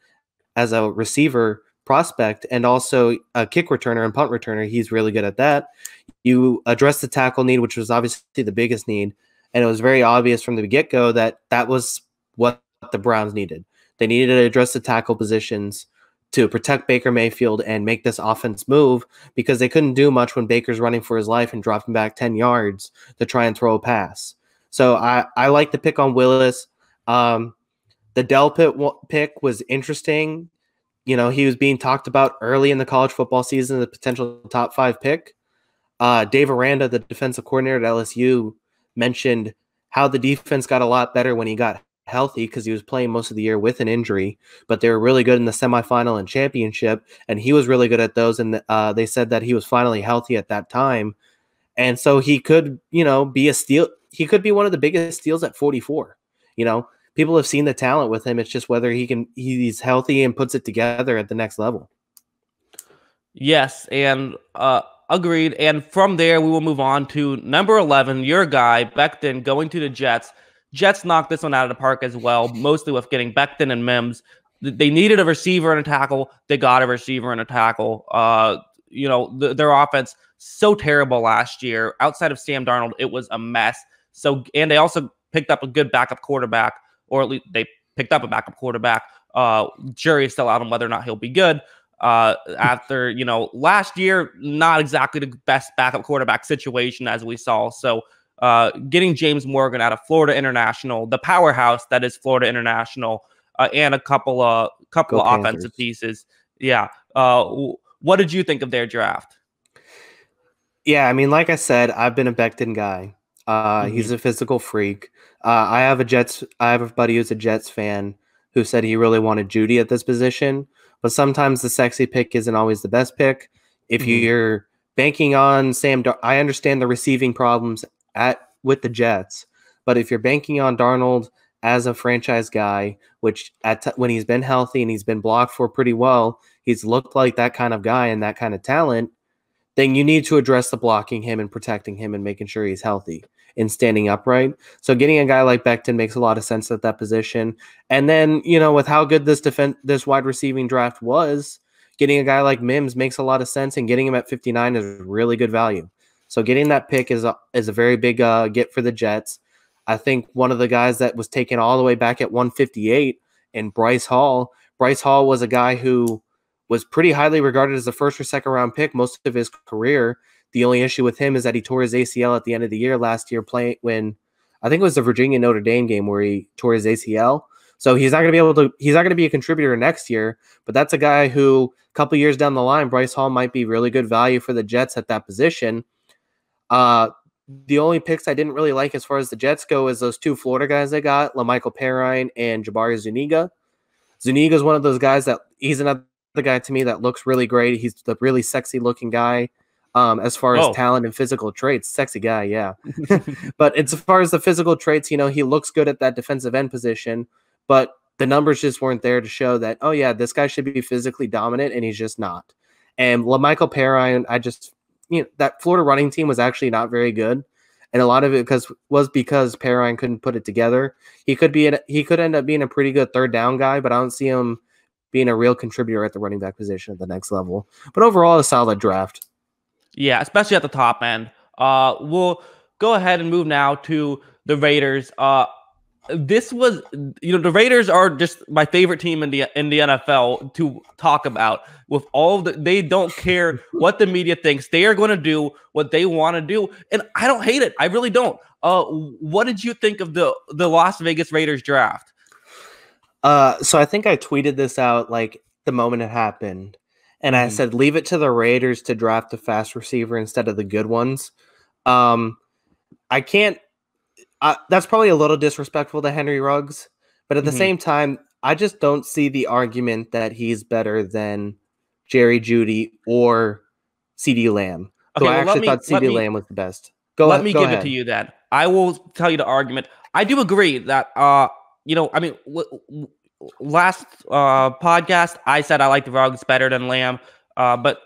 as a receiver prospect, and also a kick returner and punt returner. He's really good at that. You address the tackle need, which was obviously the biggest need. And it was very obvious from the get-go that that was what the Browns needed. They needed to address the tackle positions to protect Baker Mayfield and make this offense move, because they couldn't do much when Baker's running for his life and dropping back 10 yards to try and throw a pass. So I like the pick on Willis. The Delpit pick was interesting. He was being talked about early in the college football season, the potential top 5 pick. Dave Aranda, the defensive coordinator at LSU, mentioned how the defense got a lot better when he got healthy, because he was playing most of the year with an injury, but they were really good in the semifinal and championship, and he was really good at those. And they said that he was finally healthy at that time. And so he could, be a steal. He could be one of the biggest steals at 44. People have seen the talent with him. It's just whether he's healthy and puts it together at the next level. Yes, and agreed. And from there, we will move on to number 11, your guy, Becton, going to the Jets. Jets knocked this one out of the park as well, mostly with getting Becton and Mims. They needed a receiver and a tackle. They got a receiver and a tackle. Their offense, so terrible last year. Outside of Sam Darnold, it was a mess. And they also picked up a good backup quarterback, or at least they picked up a backup quarterback. Jury is still out on whether or not he'll be good. After, last year, not exactly the best backup quarterback situation as we saw. So getting James Morgan out of Florida International, the powerhouse that is Florida International, and a couple of offensive pieces. Yeah. What did you think of their draft? Yeah, I mean, like I said, I've been a Becton guy. He's a physical freak. I have a buddy who's a Jets fan who said he really wanted Judy at this position, but sometimes the sexy pick isn't always the best pick. If you're banking on I understand the receiving problems with the Jets, but if you're banking on Darnold as a franchise guy, which when he's been healthy and he's been blocked for pretty well, he's looked like that kind of guy and that kind of talent, then you need to address the blocking him and protecting him and making sure he's healthy and standing upright. So getting a guy like Becton makes a lot of sense at that position. And then, with how good this wide receiving draft was, getting a guy like Mims makes a lot of sense, and getting him at 59 is really good value. So getting that pick is a very big get for the Jets. I think one of the guys that was taken all the way back at 158, and Bryce Hall. Bryce Hall was a guy who was pretty highly regarded as a first or second round pick most of his career. The only issue with him is that he tore his ACL at the end of the year last year, playing when I think it was the Virginia Notre Dame game where he tore his ACL. So he's not going to be a contributor next year, but that's a guy who a couple years down the line, Bryce Hall might be really good value for the Jets at that position. The only picks I didn't really like as far as the Jets go is those 2 Florida guys they got, LaMichael Perrine and Jabari Zuniga. Zuniga is one of those guys that he's another guy to me that looks really great. He's the really sexy looking guy as far as talent and physical traits. Sexy guy, yeah. But as far as the physical traits, he looks good at that defensive end position, but the numbers just weren't there to show that, oh yeah, this guy should be physically dominant, and he's just not. And LaMichael Perrine, that Florida running team was actually not very good. And a lot of it was because Perrine couldn't put it together. He could end up being a pretty good third down guy, but I don't see him being a real contributor at the running back position at the next level. But overall, a solid draft. Yeah, especially at the top end. We'll go ahead and move now to the Raiders. This was, the Raiders are just my favorite team in the NFL to talk about. With they don't care what the media thinks. They are going to do what they want to do, and I don't hate it. I really don't. What did you think of the Las Vegas Raiders draft? So I think I tweeted this out like the moment it happened, and I said leave it to the Raiders to draft the fast receiver instead of the good ones. I can't. That's probably a little disrespectful to Henry Ruggs, but at the same time, I just don't see the argument that he's better than Jerry Jeudy or CeeDee Lamb. Okay, So I well, actually thought CeeDee Lamb was the best. Go let me give it ahead. to you then. I will tell you the argument. I do agree that, last podcast, I said I liked Ruggs better than Lamb, but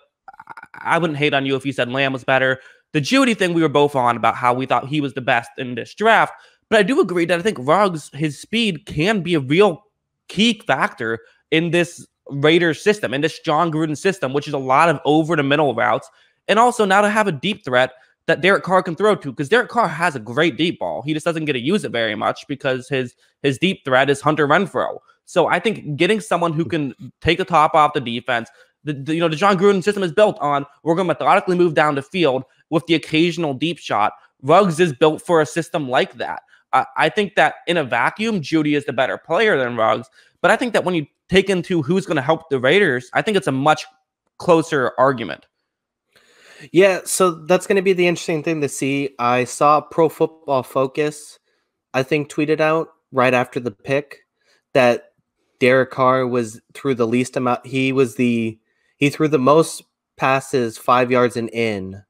I wouldn't hate on you if you said Lamb was better. The Jeudy thing we were both on about how we thought he was the best in this draft, but I do agree that I think Ruggs, his speed can be a real key factor in this Raiders system, in this John Gruden system, which is a lot of over the middle routes. And also now to have a deep threat that Derek Carr can throw to, because Derek Carr has a great deep ball. He just doesn't get to use it very much because his deep threat is Hunter Renfrow. So I think getting someone who can take the top off the defense, the John Gruden system is built on, we're going to methodically move down the field with the occasional deep shot. Ruggs is built for a system like that. I think that in a vacuum, Jeudy is the better player than Ruggs. But I think that when you take into who's going to help the Raiders, I think it's a much closer argument. Yeah, so that's going to be the interesting thing to see. I saw Pro Football Focus, I think, tweeted out right after the pick that Derek Carr was through the least amount. He threw the most passes 5 yards and in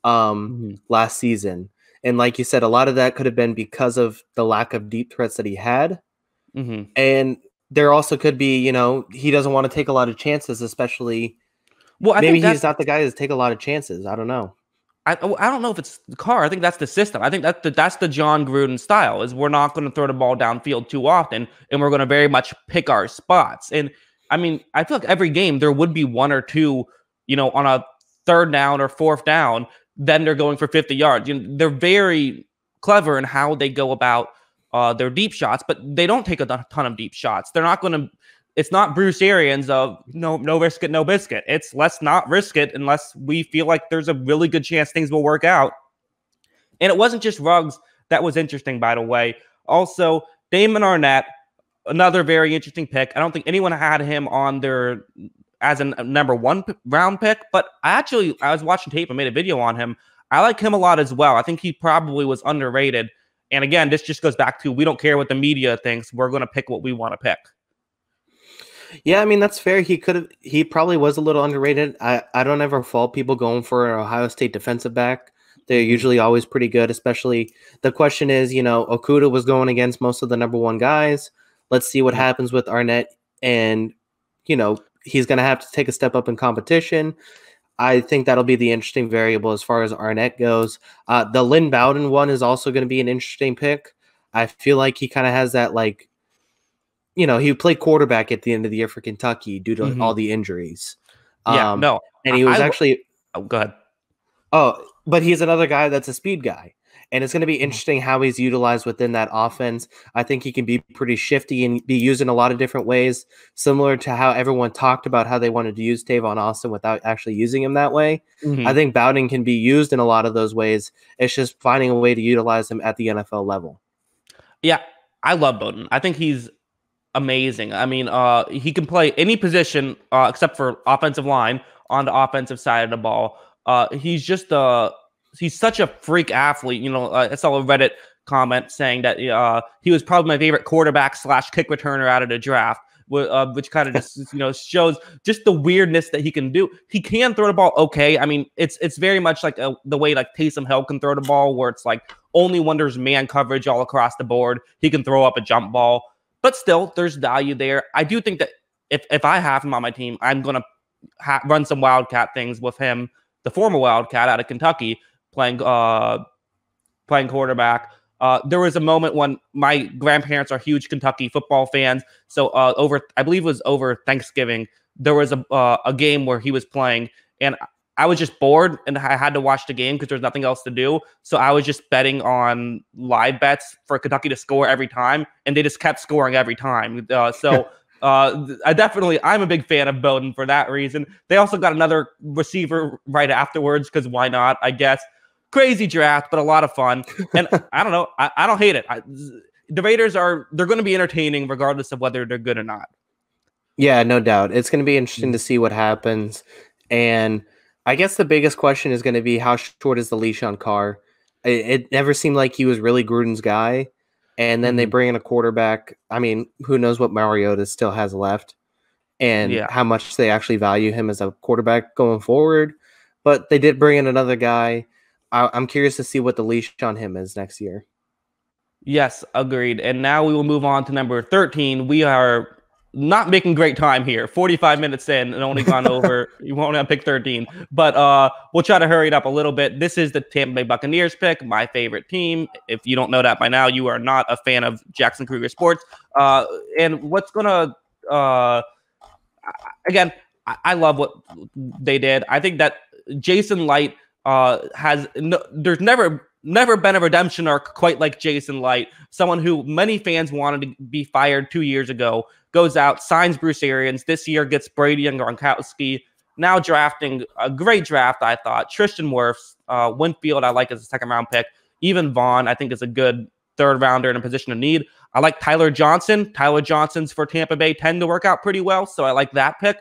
last season. And like you said, a lot of that could have been because of the lack of deep threats that he had. And there also could be, he doesn't want to take a lot of chances, especially. Well, maybe he's not the guy to take a lot of chances. I don't know. I don't know if it's the Carr. I think that's the system. I think that's the John Gruden style, is we're not going to throw the ball downfield too often, and we're going to very much pick our spots. And I mean, I feel like every game there would be one or two, on a third down or fourth down, then they're going for 50 yards. They're very clever in how they go about their deep shots, but they don't take a ton of deep shots. They're not going to. It's not Bruce Arians of no risk it, no biscuit. It's let's not risk it unless we feel like there's a really good chance things will work out. And it wasn't just Ruggs that was interesting, by the way. Also, Damon Arnett, another very interesting pick. I don't think anyone had him on their as a number 1 round pick, but I was watching tape and made a video on him. I like him a lot as well. I think he probably was underrated. And again, this just goes back to we don't care what the media thinks. We're going to pick what we want to pick. Yeah, I mean, that's fair. He probably was a little underrated. I don't ever fault people going for an Ohio State defensive back. They're usually always pretty good, especially the question is, Okudah was going against most of the number 1 guys. Let's see what happens with Arnett. And, he's going to have to take a step up in competition. I think that'll be the interesting variable as far as Arnett goes. The Lynn Bowden one is also going to be an interesting pick. I feel like he kind of has that, he played quarterback at the end of the year for Kentucky due to all the injuries. And he was go ahead. Oh, but he's another guy that's a speed guy. And it's going to be interesting how he's utilized within that offense. I think he can be pretty shifty and be used in a lot of different ways, similar to how everyone talked about how they wanted to use Tavon Austin without actually using him that way. I think Bowden can be used in a lot of those ways. It's just finding a way to utilize him at the NFL level. Yeah, I love Bowden. I think he's amazing. I mean, he can play any position except for offensive line on the offensive side of the ball. He's such a freak athlete. I saw a Reddit comment saying that he was probably my favorite quarterback / kick returner out of the draft, which kind of just shows just the weirdness that he can do. He can throw the ball okay. I mean, it's very much like the way like Taysom Hill can throw the ball, where it's like only when there's man coverage all across the board he can throw up a jump ball. But still, there's value there. I do think that if I have him on my team, I'm going to run some Wildcat things with him, the former Wildcat out of Kentucky, playing quarterback. There was a moment when my grandparents are huge Kentucky football fans. So I believe it was over Thanksgiving, there was a game where he was playing, and I was just bored and I had to watch the game because there's nothing else to do. So I was just betting on live bets for Kentucky to score every time, and they just kept scoring every time. I'm a big fan of Bowden for that reason. They also got another receiver right afterwards because why not, I guess. Crazy draft, but a lot of fun. And I don't know. I don't hate it. The Raiders they're going to be entertaining regardless of whether they're good or not. Yeah, no doubt. It's going to be interesting to see what happens. And I guess the biggest question is going to be how short is the leash on Carr? It never seemed like he was really Gruden's guy. And then they bring in a quarterback. I mean, who knows what Mariota still has left and Yeah. how much they actually value him as a quarterback going forward. But they did bring in another guy. I'm curious to see what the leash on him is next year. Yes, agreed. And now we will move on to number 13. We are not making great time here. 45 minutes in and only gone over. You won't have pick 13. But we'll try to hurry it up a little bit. This is the Tampa Bay Buccaneers pick, my favorite team. If you don't know that by now, you are not a fan of Jackson Kruger Sports. And what's going to, again, I love what they did. I think that Jason Light there's never been a redemption arc quite like Jason Light, someone who many fans wanted to be fired 2 years ago, goes out, signs Bruce Arians, this year gets Brady and Gronkowski, now drafting a great draft, I thought. Tristan Wirfs, Winfield, I like as a second-round pick. Even Vaughn, I think, is a good third-rounder in a position of need. I like Tyler Johnson. Tyler Johnson's for Tampa Bay tend to work out pretty well, so I like that pick.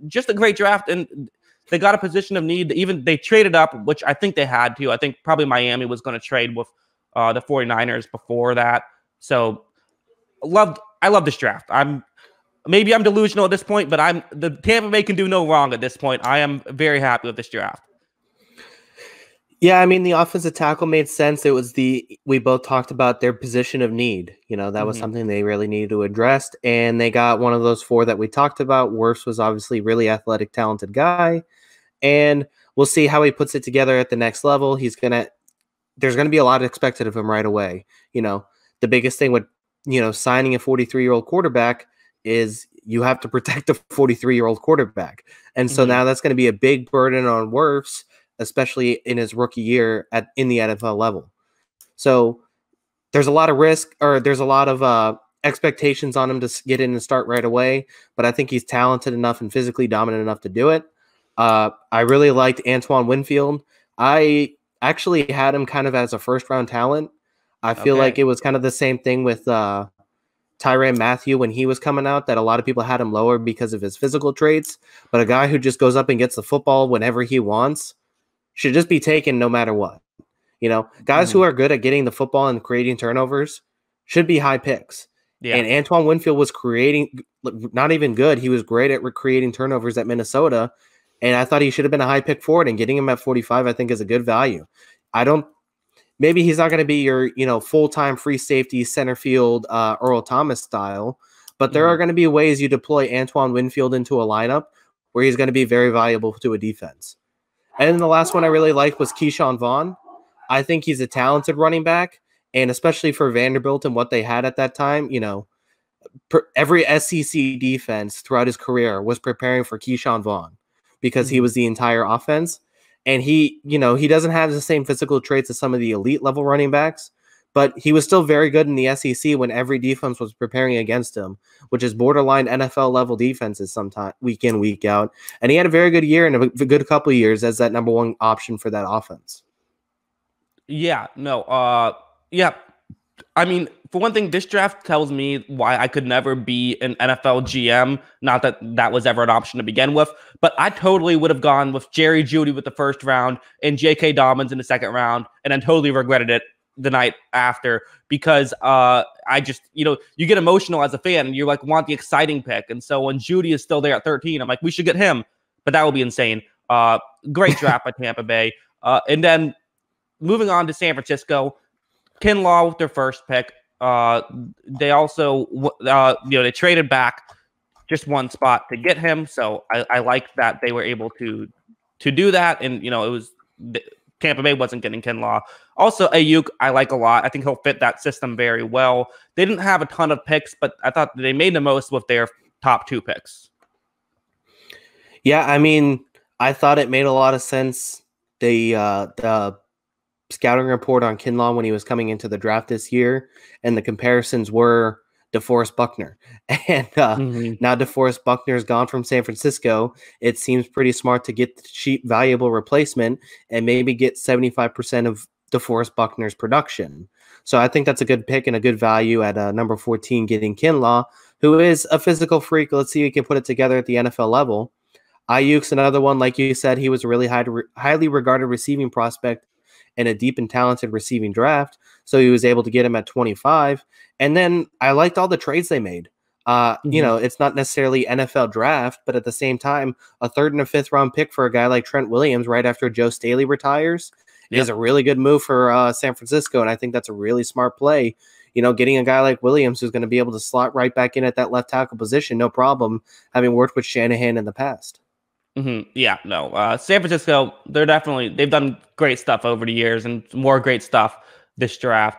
Just a great draft, and they got a position of need. Even they traded up, which I think they had to. I think probably Miami was going to trade with the 49ers before that. So I love this draft. Maybe I'm delusional at this point, but the Tampa Bay can do no wrong at this point. I am very happy with this draft. Yeah, I mean, the offensive tackle made sense. We both talked about their position of need. That was something they really needed to address. And they got one of those four that we talked about. Wirfs was obviously a really athletic, talented guy. And we'll see how he puts it together at the next level. There's going to be a lot expected of him right away. The biggest thing with, signing a 43-year-old quarterback is you have to protect a 43-year-old quarterback. And so now that's going to be a big burden on Wirfs, especially in his rookie year in the NFL level. So there's a lot of risk, or there's a lot of expectations on him to get in and start right away. But I think he's talented enough and physically dominant enough to do it. I really liked Antoine Winfield. I actually had him kind of as a first-round talent. I feel like it was kind of the same thing with Tyrann Mathieu when he was coming out, that a lot of people had him lower because of his physical traits. But a guy who just goes up and gets the football whenever he wants should just be taken no matter what. Guys who are good at getting the football and creating turnovers should be high picks. Yeah. And Antoine Winfield was not even good. He was great at creating turnovers at Minnesota. And I thought he should have been a high pick for it, and getting him at 45, I think, is a good value. Maybe he's not going to be your, full-time free safety center field Earl Thomas style, but there are going to be ways you deploy Antoine Winfield into a lineup where he's going to be very valuable to a defense. And then the last one I really liked was Keyshawn Vaughn. I think he's a talented running back, and especially for Vanderbilt and what they had at that time, every SEC defense throughout his career was preparing for Keyshawn Vaughn because he was the entire offense. And he doesn't have the same physical traits as some of the elite level running backs, but he was still very good in the SEC when every defense was preparing against him, which is borderline NFL level defenses sometimes week in, week out. And he had a very good year and a good couple of years as that number one option for that offense. Yeah, no. Yeah. I mean, for one thing, this draft tells me why I could never be an NFL GM. Not that that was ever an option to begin with, but I totally would have gone with Jerry Jeudy with the first round and J.K. Dobbins in the second round, and then totally regretted it the night after because I just, you get emotional as a fan and you want the exciting pick. And so when Jeudy is still there at 13, I'm like, we should get him, but that would be insane. Great draft by Tampa Bay. And then moving on to San Francisco, Kinlaw with their first pick. They also, they traded back just one spot to get him. So I like that they were able to do that. And, it was Tampa Bay wasn't getting Kinlaw. Also, Ayuk, I like a lot. I think he'll fit that system very well. They didn't have a ton of picks, but I thought they made the most with their top two picks. Yeah, I mean, I thought it made a lot of sense. The scouting report on Kinlaw when he was coming into the draft this year, and the comparisons were DeForest Buckner. And now DeForest Buckner is gone from San Francisco. It seems pretty smart to get the cheap, valuable replacement and maybe get 75% of DeForest Buckner's production. So I think that's a good pick and a good value at number 14, getting Kinlaw, who is a physical freak. Let's see if he can put it together at the NFL level. Ayuk's another one. Like you said, he was a really highly regarded receiving prospect and a deep and talented receiving draft. So he was able to get him at 25. And then I liked all the trades they made. It's not necessarily NFL draft, but at the same time, a 3rd and a 5th round pick for a guy like Trent Williams right after Joe Staley retires is a really good move for San Francisco. And I think that's a really smart play. Getting a guy like Williams who's going to be able to slot right back in at that left tackle position, no problem, having worked with Shanahan in the past. Yeah, no. San Francisco, they've done great stuff over the years and more great stuff this draft.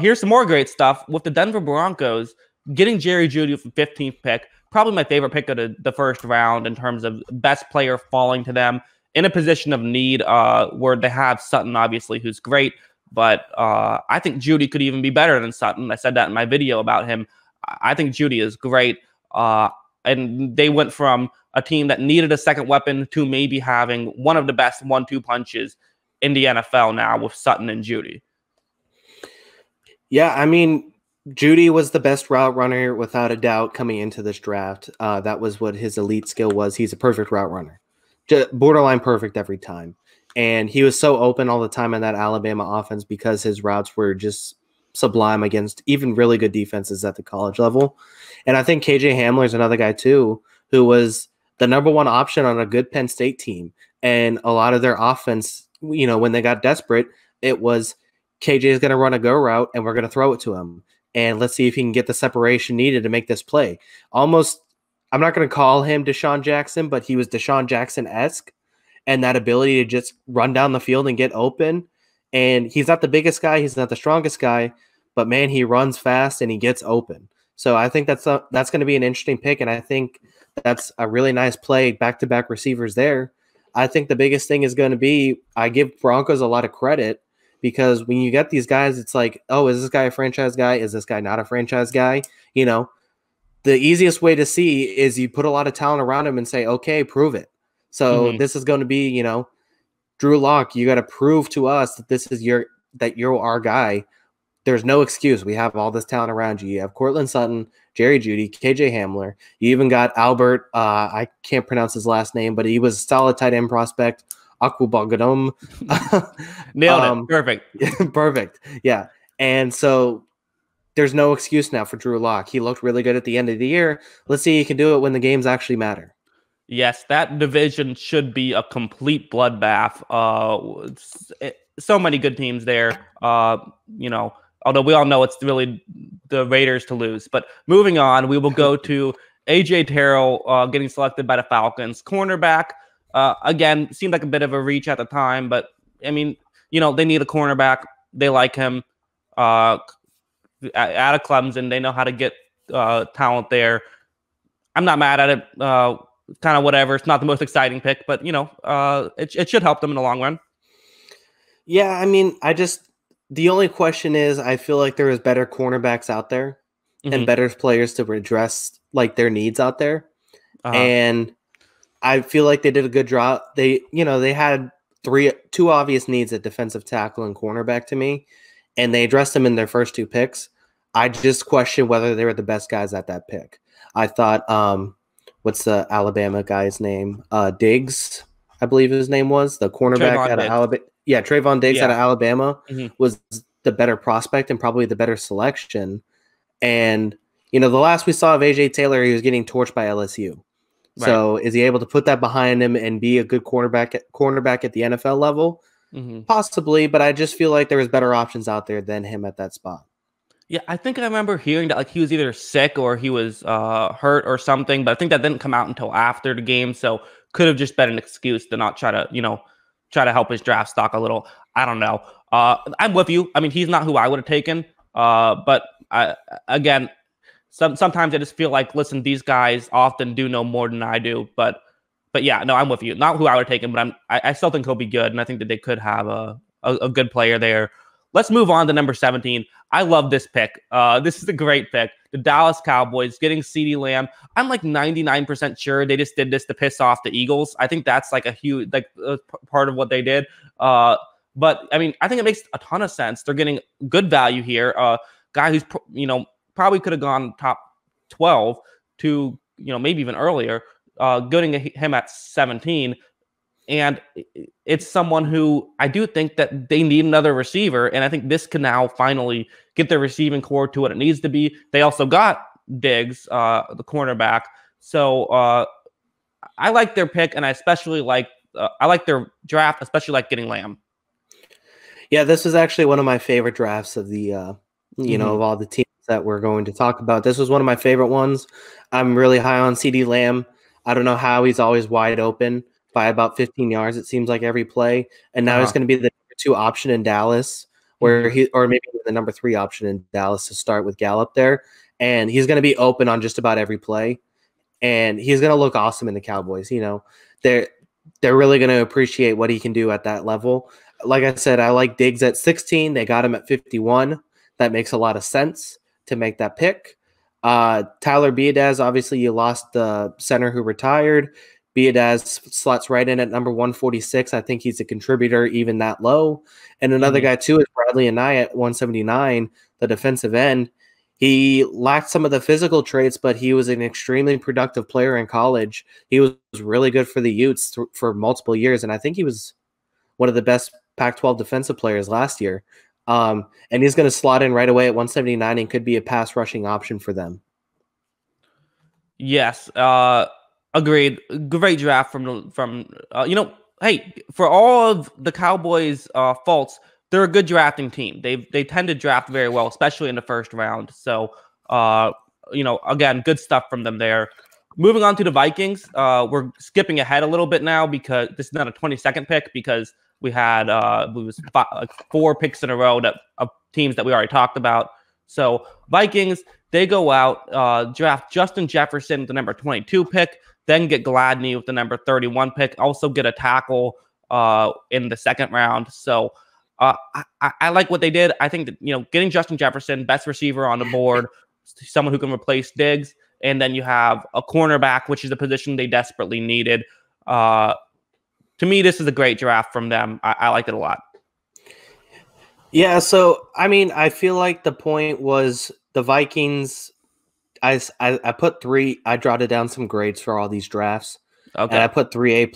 Here's some more great stuff with the Denver Broncos getting Jerry Jeudy with the 15th pick. Probably my favorite pick of the first round in terms of best player falling to them in a position of need where they have Sutton, obviously, who's great. But I think Jeudy could even be better than Sutton. I said that in my video about him. I think Jeudy is great. And they went from a team that needed a second weapon to maybe having one of the best 1-2 punches in the NFL now with Sutton and Jeudy. Yeah, I mean, Jeudy was the best route runner without a doubt coming into this draft. That was what his elite skill was. He's a perfect route runner. Borderline perfect every time. And he was so open all the time in that Alabama offense because his routes were just sublime against even really good defenses at the college level. And I think KJ Hamler is another guy too, who was the number one option on a good Penn State team. And a lot of their offense, when they got desperate, it was KJ is going to run a go route and we're going to throw it to him. And let's see if he can get the separation needed to make this play. Almost, I'm not going to call him Deshaun Jackson, but he was Deshaun Jackson-esque. And that ability to just run down the field and get open. And he's not the biggest guy. He's not the strongest guy. But, man, he runs fast and he gets open. So I think that's going to be an interesting pick. And I think that's a really nice play, back-to-back receivers there. I think the biggest thing is going to be I give Broncos a lot of credit because when you get these guys, it's like, oh, is this guy a franchise guy? Is this guy not a franchise guy? The easiest way to see is you put a lot of talent around him and say, okay, prove it. So this is going to be, Drew Lock, you got to prove to us that you're our guy. There's no excuse. We have all this talent around you. You have Cortland Sutton, Jerry Jeudy, KJ Hamler. You even got Albert. I can't pronounce his last name, but he was a solid tight end prospect. Akubagadom. Nailed it. Perfect. Perfect. Yeah. And so there's no excuse now for Drew Lock. He looked really good at the end of the year. Let's see if he can do it when the games actually matter. Yes, that division should be a complete bloodbath. So many good teams there. Although we all know it's really the Raiders to lose. But moving on, we will go to A.J. Terrell getting selected by the Falcons. Cornerback, again, seemed like a bit of a reach at the time. But, I mean, they need a cornerback. They like him. Out of Clemson, they know how to get talent there. I'm not mad at it. Kind of whatever. It's not the most exciting pick, but it should help them in the long run. Yeah, I mean, the only question is I feel like there is better cornerbacks out there and better players to address like their needs out there. And I feel like they did a good job. They had two obvious needs at defensive tackle and cornerback to me, and they addressed them in their first two picks. I just question whether they were the best guys at that pick. I thought, what's the Alabama guy's name? Diggs, I believe his name was, the cornerback out of Alabama. Yeah, Trayvon Diggs out of Alabama was the better prospect and probably the better selection. And, the last we saw of A.J. Taylor, he was getting torched by LSU. Right. So is he able to put that behind him and be a good cornerback at the NFL level? Possibly, but I just feel like there was better options out there than him at that spot. Yeah, I think I remember hearing that he was either sick or he was hurt or something, but I think that didn't come out until after the game, so could have just been an excuse to not try to help his draft stock a little. I don't know. I'm with you. I mean, he's not who I would have taken, but sometimes I just feel like, listen, these guys often do know more than I do, but yeah, no, I'm with you. Not who I would have taken, but I still think he'll be good, and I think that they could have a good player there. Let's move on to number 17. I love this pick. This is a great pick. The Dallas Cowboys getting CeeDee Lamb. I'm like 99% sure they just did this to piss off the Eagles. I think that's like a huge part of what they did. But I mean, I think it makes a ton of sense. They're getting good value here. Guy who's probably could have gone top 12 to maybe even earlier. Getting him at 17. And it's someone who I do think that they need another receiver. And I think this can now finally get their receiving core to what it needs to be. They also got Diggs, the cornerback. So I like their pick, and I especially like their draft, especially like getting Lamb. Yeah, this was actually one of my favorite drafts of the of all the teams that we're going to talk about. This was one of my favorite ones. I'm really high on CD Lamb. I don't know how he's always wide open by about 15 yards, it seems like every play. And now he's going to be the number 2 option in Dallas, or maybe the number 3 option in Dallas to start with Gallup there. And he's going to be open on just about every play. And he's going to look awesome in the Cowboys. They're really going to appreciate what he can do at that level. Like I said, I like Diggs at 16. They got him at 51. That makes a lot of sense to make that pick. Tyler Biadasz, obviously you lost the center who retired. Biadasz slots right in at number 146. I think he's a contributor even that low. And another guy too is Bradley Anae at 179, the defensive end. He lacked some of the physical traits, but he was an extremely productive player in college. He was really good for the Utes for multiple years, and I think he was one of the best Pac-12 defensive players last year. And he's going to slot in right away at 179 and could be a pass rushing option for them. Yes, agreed. Great draft from hey, for all of the Cowboys' faults, they're a good drafting team. They tend to draft very well, especially in the first round. So, again, good stuff from them there. Moving on to the Vikings, we're skipping ahead a little bit now because this is not a 22nd pick because we had 4 picks in a row of teams that we already talked about. So Vikings, they go out, draft Justin Jefferson with the number 22 pick, then get Gladney with the number 31 pick, also get a tackle in the second round. So I like what they did. I think that, getting Justin Jefferson, best receiver on the board, someone who can replace Diggs, and then you have a cornerback, which is a position they desperately needed. To me, this is a great draft from them. I liked it a lot. Yeah, so, I mean, I feel like the point was the Vikings, I put 3, I jotted down some grades for all these drafts. Okay. And I put 3 A+,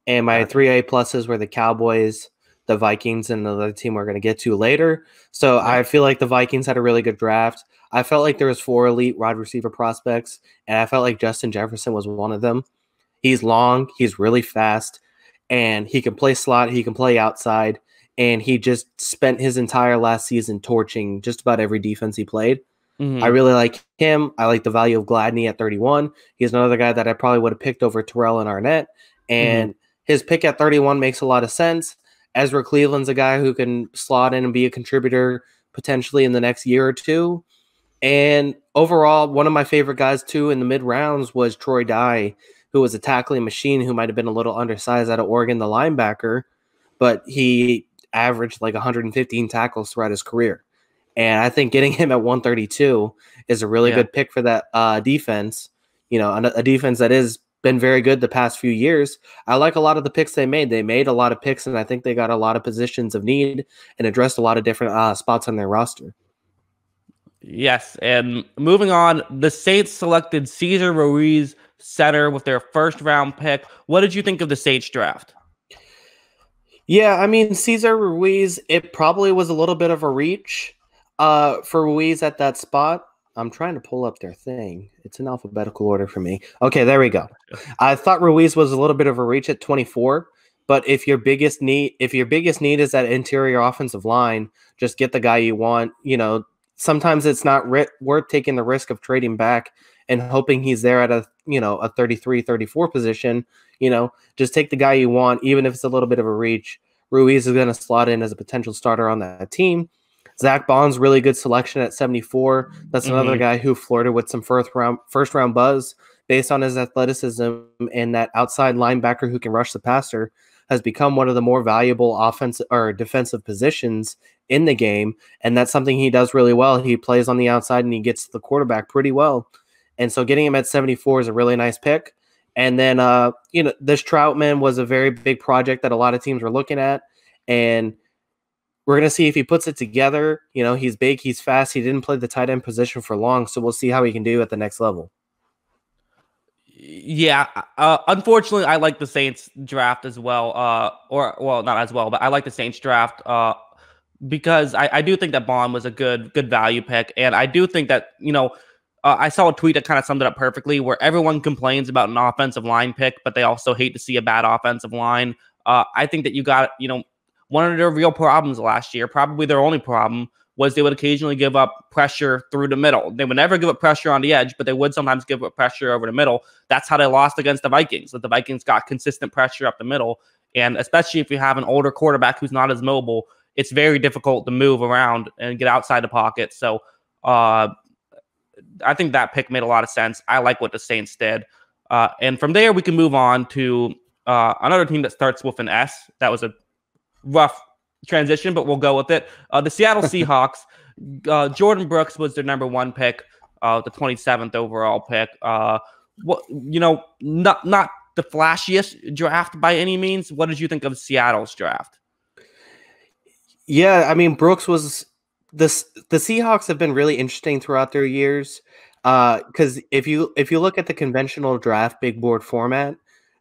and my 3 A+ were the Cowboys, the Vikings, and another team we're going to get to later. So I feel like the Vikings had a really good draft. I felt like there was 4 elite wide receiver prospects, and I felt like Justin Jefferson was one of them. He's long, he's really fast, and he can play slot, he can play outside, and he just spent his entire last season torching just about every defense he played. I really like him. I like the value of Gladney at 31. He's another guy that I probably would have picked over Terrell and Arnett, and his pick at 31 makes a lot of sense. Ezra Cleveland's a guy who can slot in and be a contributor potentially in the next year or two. And overall, one of my favorite guys, too, in the mid-rounds was Troy Dye, who was a tackling machine who might have been a little undersized out of Oregon, the linebacker, but he averaged like 115 tackles throughout his career. And I think getting him at 132 is a really good pick for that defense, a defense that has been very good the past few years. I like a lot of the picks they made. They made a lot of picks, and I think they got a lot of positions of need and addressed a lot of different spots on their roster. Yes, and moving on, the Saints selected Cesar Ruiz, center, with their first-round pick. What did you think of the Saints draft? Yeah, I mean, Cesar Ruiz, it probably was a little bit of a reach for Ruiz at that spot. I'm trying to pull up their thing. It's in alphabetical order for me. Okay, there we go. I thought Ruiz was a little bit of a reach at 24, but if your biggest need is that interior offensive line, just get the guy you want. Sometimes it's not worth taking the risk of trading back and hoping he's there at a 33, 34 position. Just take the guy you want, even if it's a little bit of a reach. Ruiz is going to slot in as a potential starter on that team. Zach Bond's really good selection at 74. That's another guy who flirted with some first round buzz based on his athleticism, and that outside linebacker who can rush the passer has become one of the more valuable offensive or defensive positions in the game, and that's something he does really well. He plays on the outside and he gets the quarterback pretty well. And so getting him at 74 is a really nice pick. And then this Troutman was a very big project that a lot of teams were looking at, and we're going to see if he puts it together. He's big, he's fast. He didn't play the tight end position for long, so we'll see how he can do at the next level. Yeah, unfortunately, I like the Saints draft as well. Or well, not as well, but I like the Saints draft. Because I do think that Bond was a good value pick, and I do think that I saw a tweet that kind of summed it up perfectly, where everyone complains about an offensive line pick, but they also hate to see a bad offensive line. I think that you got one of their real problems last year, probably their only problem, was they would occasionally give up pressure through the middle. They would never give up pressure on the edge, but they would sometimes give up pressure over the middle. That's how they lost against the Vikings. That the Vikings got consistent pressure up the middle, and especially if you have an older quarterback who's not as mobile, it's very difficult to move around and get outside the pocket. So I think that pick made a lot of sense. I like what the Saints did. And from there, we can move on to another team that starts with an S. That was a rough transition, but we'll go with it. The Seattle Seahawks. Jordan Brooks was their number one pick, the 27th overall pick. Not the flashiest draft by any means. What did you think of Seattle's draft? Yeah, I mean, Brooks was the Seahawks have been really interesting throughout their years. Because if you look at the conventional draft big board format,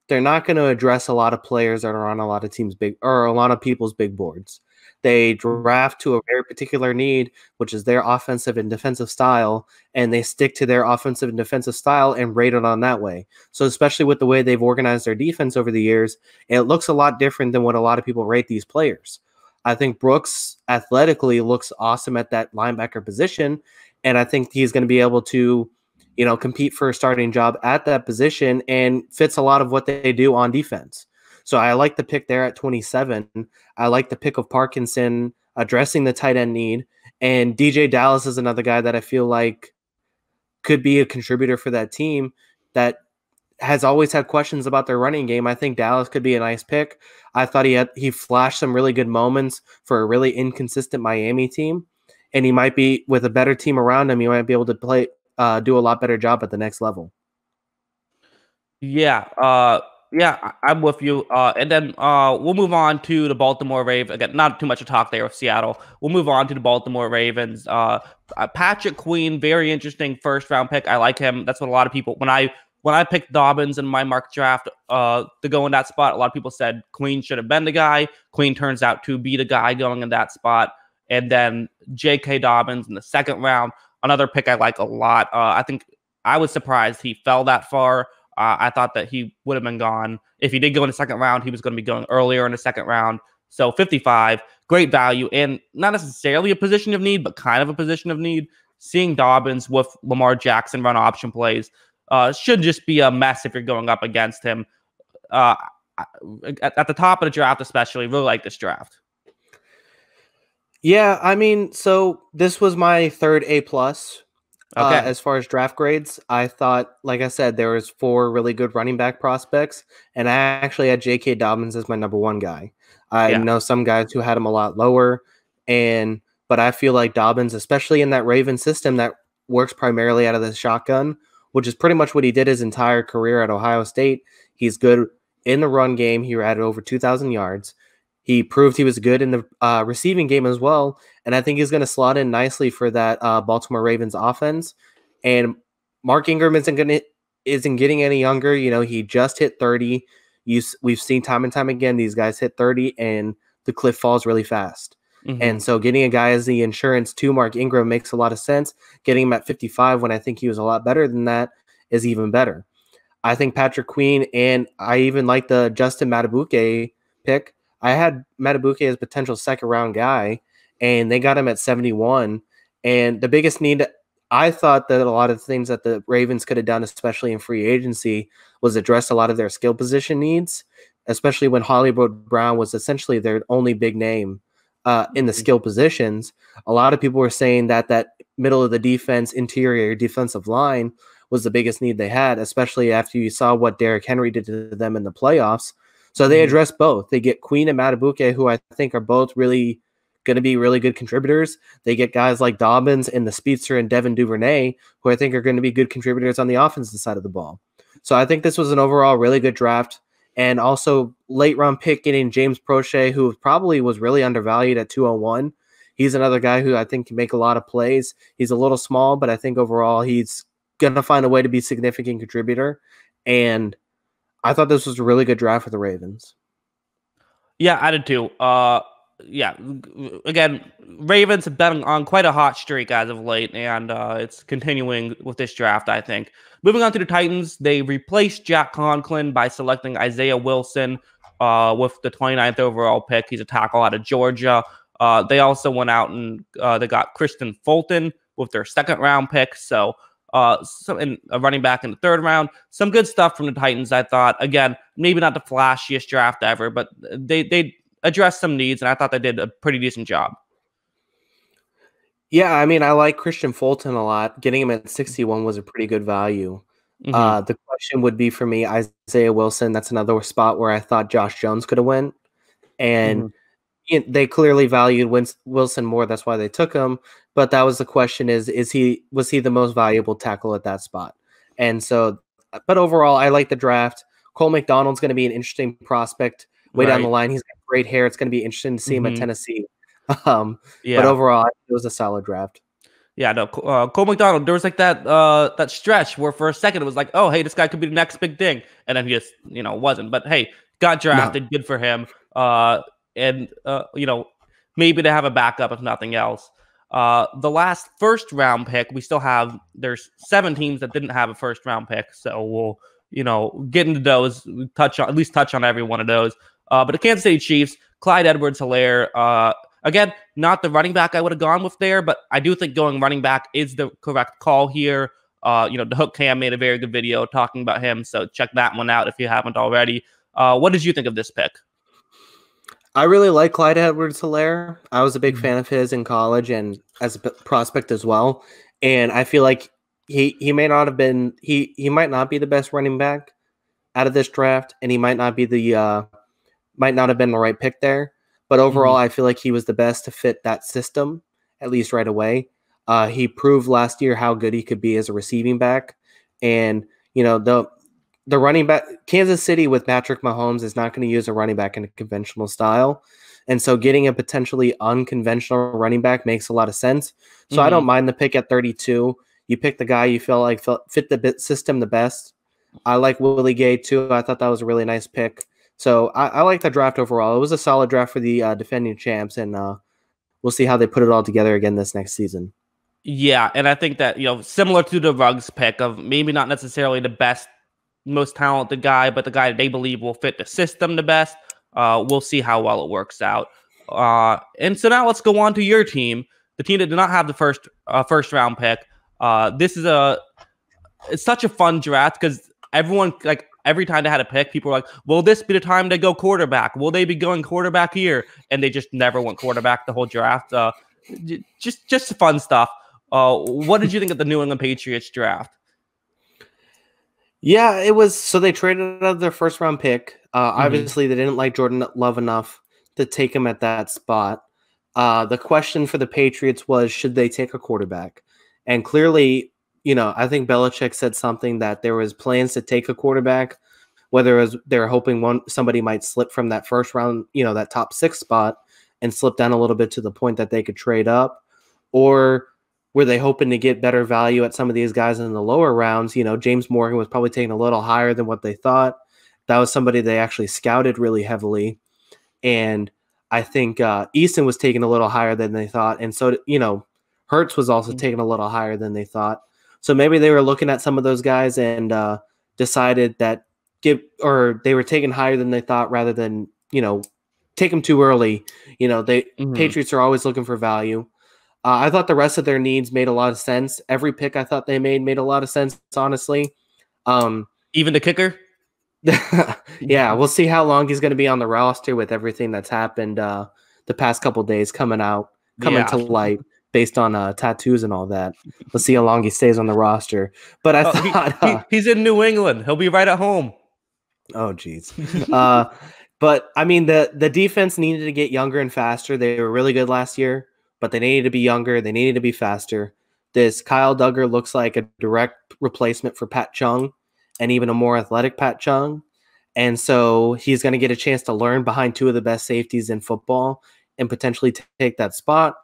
they're not going to address a lot of players that are on a lot of teams' big or a lot of people's big boards. They draft to a very particular need, which is their offensive and defensive style, and they stick to their offensive and defensive style and rate it on that way. So especially with the way they've organized their defense over the years, it looks a lot different than what a lot of people rate these players. I think Brooks athletically looks awesome at that linebacker position, and I think he's going to be able to, compete for a starting job at that position and fits a lot of what they do on defense. So I like the pick there at 27. I like the pick of Parkinson addressing the tight end need, and DJ Dallas is another guy that I feel like could be a contributor for that team that has always had questions about their running game. I think Dallas could be a nice pick. I thought he flashed some really good moments for a really inconsistent Miami team, and he might be, with a better team around him, he might be able to do a lot better job at the next level. Yeah, I'm with you. And then we'll move on to the Baltimore Ravens. Again, not too much to talk there with Seattle. We'll move on to the Baltimore Ravens. Patrick Queen, very interesting first round pick. I like him. That's what a lot of people, when I picked Dobbins in my mock draft to go in that spot, a lot of people said Queen should have been the guy. Queen turns out to be the guy going in that spot. And then J.K. Dobbins in the second round, another pick I like a lot. I think I was surprised he fell that far. I thought that he would have been gone. If he did go in the second round, he was going to be going earlier in the second round. So 55, great value, and not necessarily a position of need, but kind of a position of need. Seeing Dobbins with Lamar Jackson run option plays should just be a mess if you're going up against him. At the top of the draft especially, really like this draft. Yeah, I mean, so this was my third A+. Okay. As far as draft grades, I thought, like I said, there was 4 really good running back prospects, and I actually had J.K. Dobbins as my number one guy. I know some guys who had him a lot lower, but I feel like Dobbins, especially in that Ravens system that works primarily out of the shotgun, which is pretty much what he did his entire career at Ohio State. He's good in the run game. He added over 2,000 yards. He proved he was good in the receiving game as well, and I think he's going to slot in nicely for that Baltimore Ravens offense. And Mark Ingram isn't getting any younger. He just hit 30. We've seen time and time again these guys hit 30, and the cliff falls really fast. Mm-hmm. And so getting a guy as the insurance to Mark Ingram makes a lot of sense. Getting him at 55 when I think he was a lot better than that is even better. I think Patrick Queen, and I even like the Justin Madubuike pick. I had Madubuike as potential second-round guy, and they got him at 71. And the biggest need, I thought that a lot of things that the Ravens could have done, especially in free agency, was address a lot of their skill position needs, especially when Hollywood Brown was essentially their only big name in the skill positions. A lot of people were saying that middle of the defense, interior defensive line was the biggest need they had, especially after you saw what Derrick Henry did to them in the playoffs. So they address both. They get Queen and Madubuike, who I think are both really going to be really good contributors. They get guys like Dobbins and the speedster and Devin Duvernay, who I think are going to be good contributors on the offensive side of the ball. So I think this was an overall really good draft. And also late round pick getting James Prochet, who probably was really undervalued at 201. He's another guy who I think can make a lot of plays. He's a little small, but I think overall he's going to find a way to be a significant contributor. And I thought this was a really good draft for the Ravens. Yeah, I did too. Yeah, again, Ravens have been on quite a hot streak as of late, and it's continuing with this draft, I think. Moving on to the Titans, they replaced Jack Conklin by selecting Isaiah Wilson with the 29th overall pick. He's a tackle out of Georgia. They also went out and they got Kristen Fulton with their second round pick. So, and a running back in the third round. Some good stuff from the Titans, I thought. Again, maybe not the flashiest draft ever, but they addressed some needs, and I thought they did a pretty decent job. Yeah, I mean, I like Christian Fulton a lot. Getting him at 61 was a pretty good value. The question would be for me, Isaiah Wilson. That's another spot where I thought Josh Jones could have went. And they clearly valued Wilson more. That's why they took him. But that was the question: was he the most valuable tackle at that spot? And so, but overall, I like the draft. Cole McDonald's going to be an interesting prospect way down the line. He's got great hair. It's going to be interesting to see him at Tennessee. But overall, it was a solid draft. Yeah, no, Cole McDonald, there was like that stretch where for a second it was like, oh, hey, this guy could be the next big thing. And then he just, wasn't. But hey, got drafted, good for him. And maybe to have a backup if nothing else. The last first round pick, there's 7 teams that didn't have a first round pick. So we'll, get into those, touch on every one of those. But the Kansas City Chiefs, Clyde Edwards-Helaire, again, not the running back I would have gone with there, but I do think going running back is the correct call here. The Hook Cam made a very good video talking about him, so check that one out if you haven't already. What did you think of this pick? I really like Clyde Edwards-Helaire. I was a big fan of his in college and as a prospect as well. And I feel like he may not have been he might not be the best running back out of this draft, and he might not be might not have been the right pick there. But overall, I feel like he was the best to fit that system, at least right away. He proved last year how good he could be as a receiving back. And, the running back, Kansas City with Patrick Mahomes is not going to use a running back in a conventional style. And so getting a potentially unconventional running back makes a lot of sense. So I don't mind the pick at 32. You pick the guy you feel like fit the system the best. I like Willie Gay too. I thought that was a really nice pick. So I like the draft overall. It was a solid draft for the defending champs, and we'll see how they put it all together again this next season. Yeah, and I think that, similar to the Ruggs pick of maybe not necessarily the best, most talented guy, but the guy they believe will fit the system the best. We'll see how well it works out. And so now let's go on to your team, the team that did not have the first round pick. It's such a fun draft because everyone, every time they had a pick, people were like, will this be the time they go quarterback? Will they be going quarterback here? And they just never went quarterback the whole draft. Just fun stuff. What did you think of the New England Patriots draft? Yeah, it was. So they traded out their first round pick. Obviously, they didn't like Jordan Love enough to take him at that spot. The question for the Patriots was, should they take a quarterback? And clearly, I think Belichick said something that there was plans to take a quarterback, whether it was they're hoping somebody might slip from that first round, that top 6 spot and slip down a little bit to the point that they could trade up, or were they hoping to get better value at some of these guys in the lower rounds? James Morgan was probably taken a little higher than what they thought. That was somebody they actually scouted really heavily. And I think Easton was taken a little higher than they thought. And so, Hurts was also taken a little higher than they thought. So maybe they were looking at some of those guys and decided that they were taken higher than they thought rather than, take them too early. Patriots are always looking for value. I thought the rest of their needs made a lot of sense. Every pick I thought they made a lot of sense, honestly. Even the kicker? Yeah, we'll see how long he's going to be on the roster with everything that's happened the past couple days coming to light based on tattoos and all that. Let's see how long he stays on the roster. But I thought he's in New England. He'll be right at home. Oh, geez. But I mean, the defense needed to get younger and faster. They were really good last year, but they needed to be younger. They needed to be faster. This Kyle Duggar looks like a direct replacement for Pat Chung, and even a more athletic Pat Chung. And so he's going to get a chance to learn behind 2 of the best safeties in football and potentially take that spot.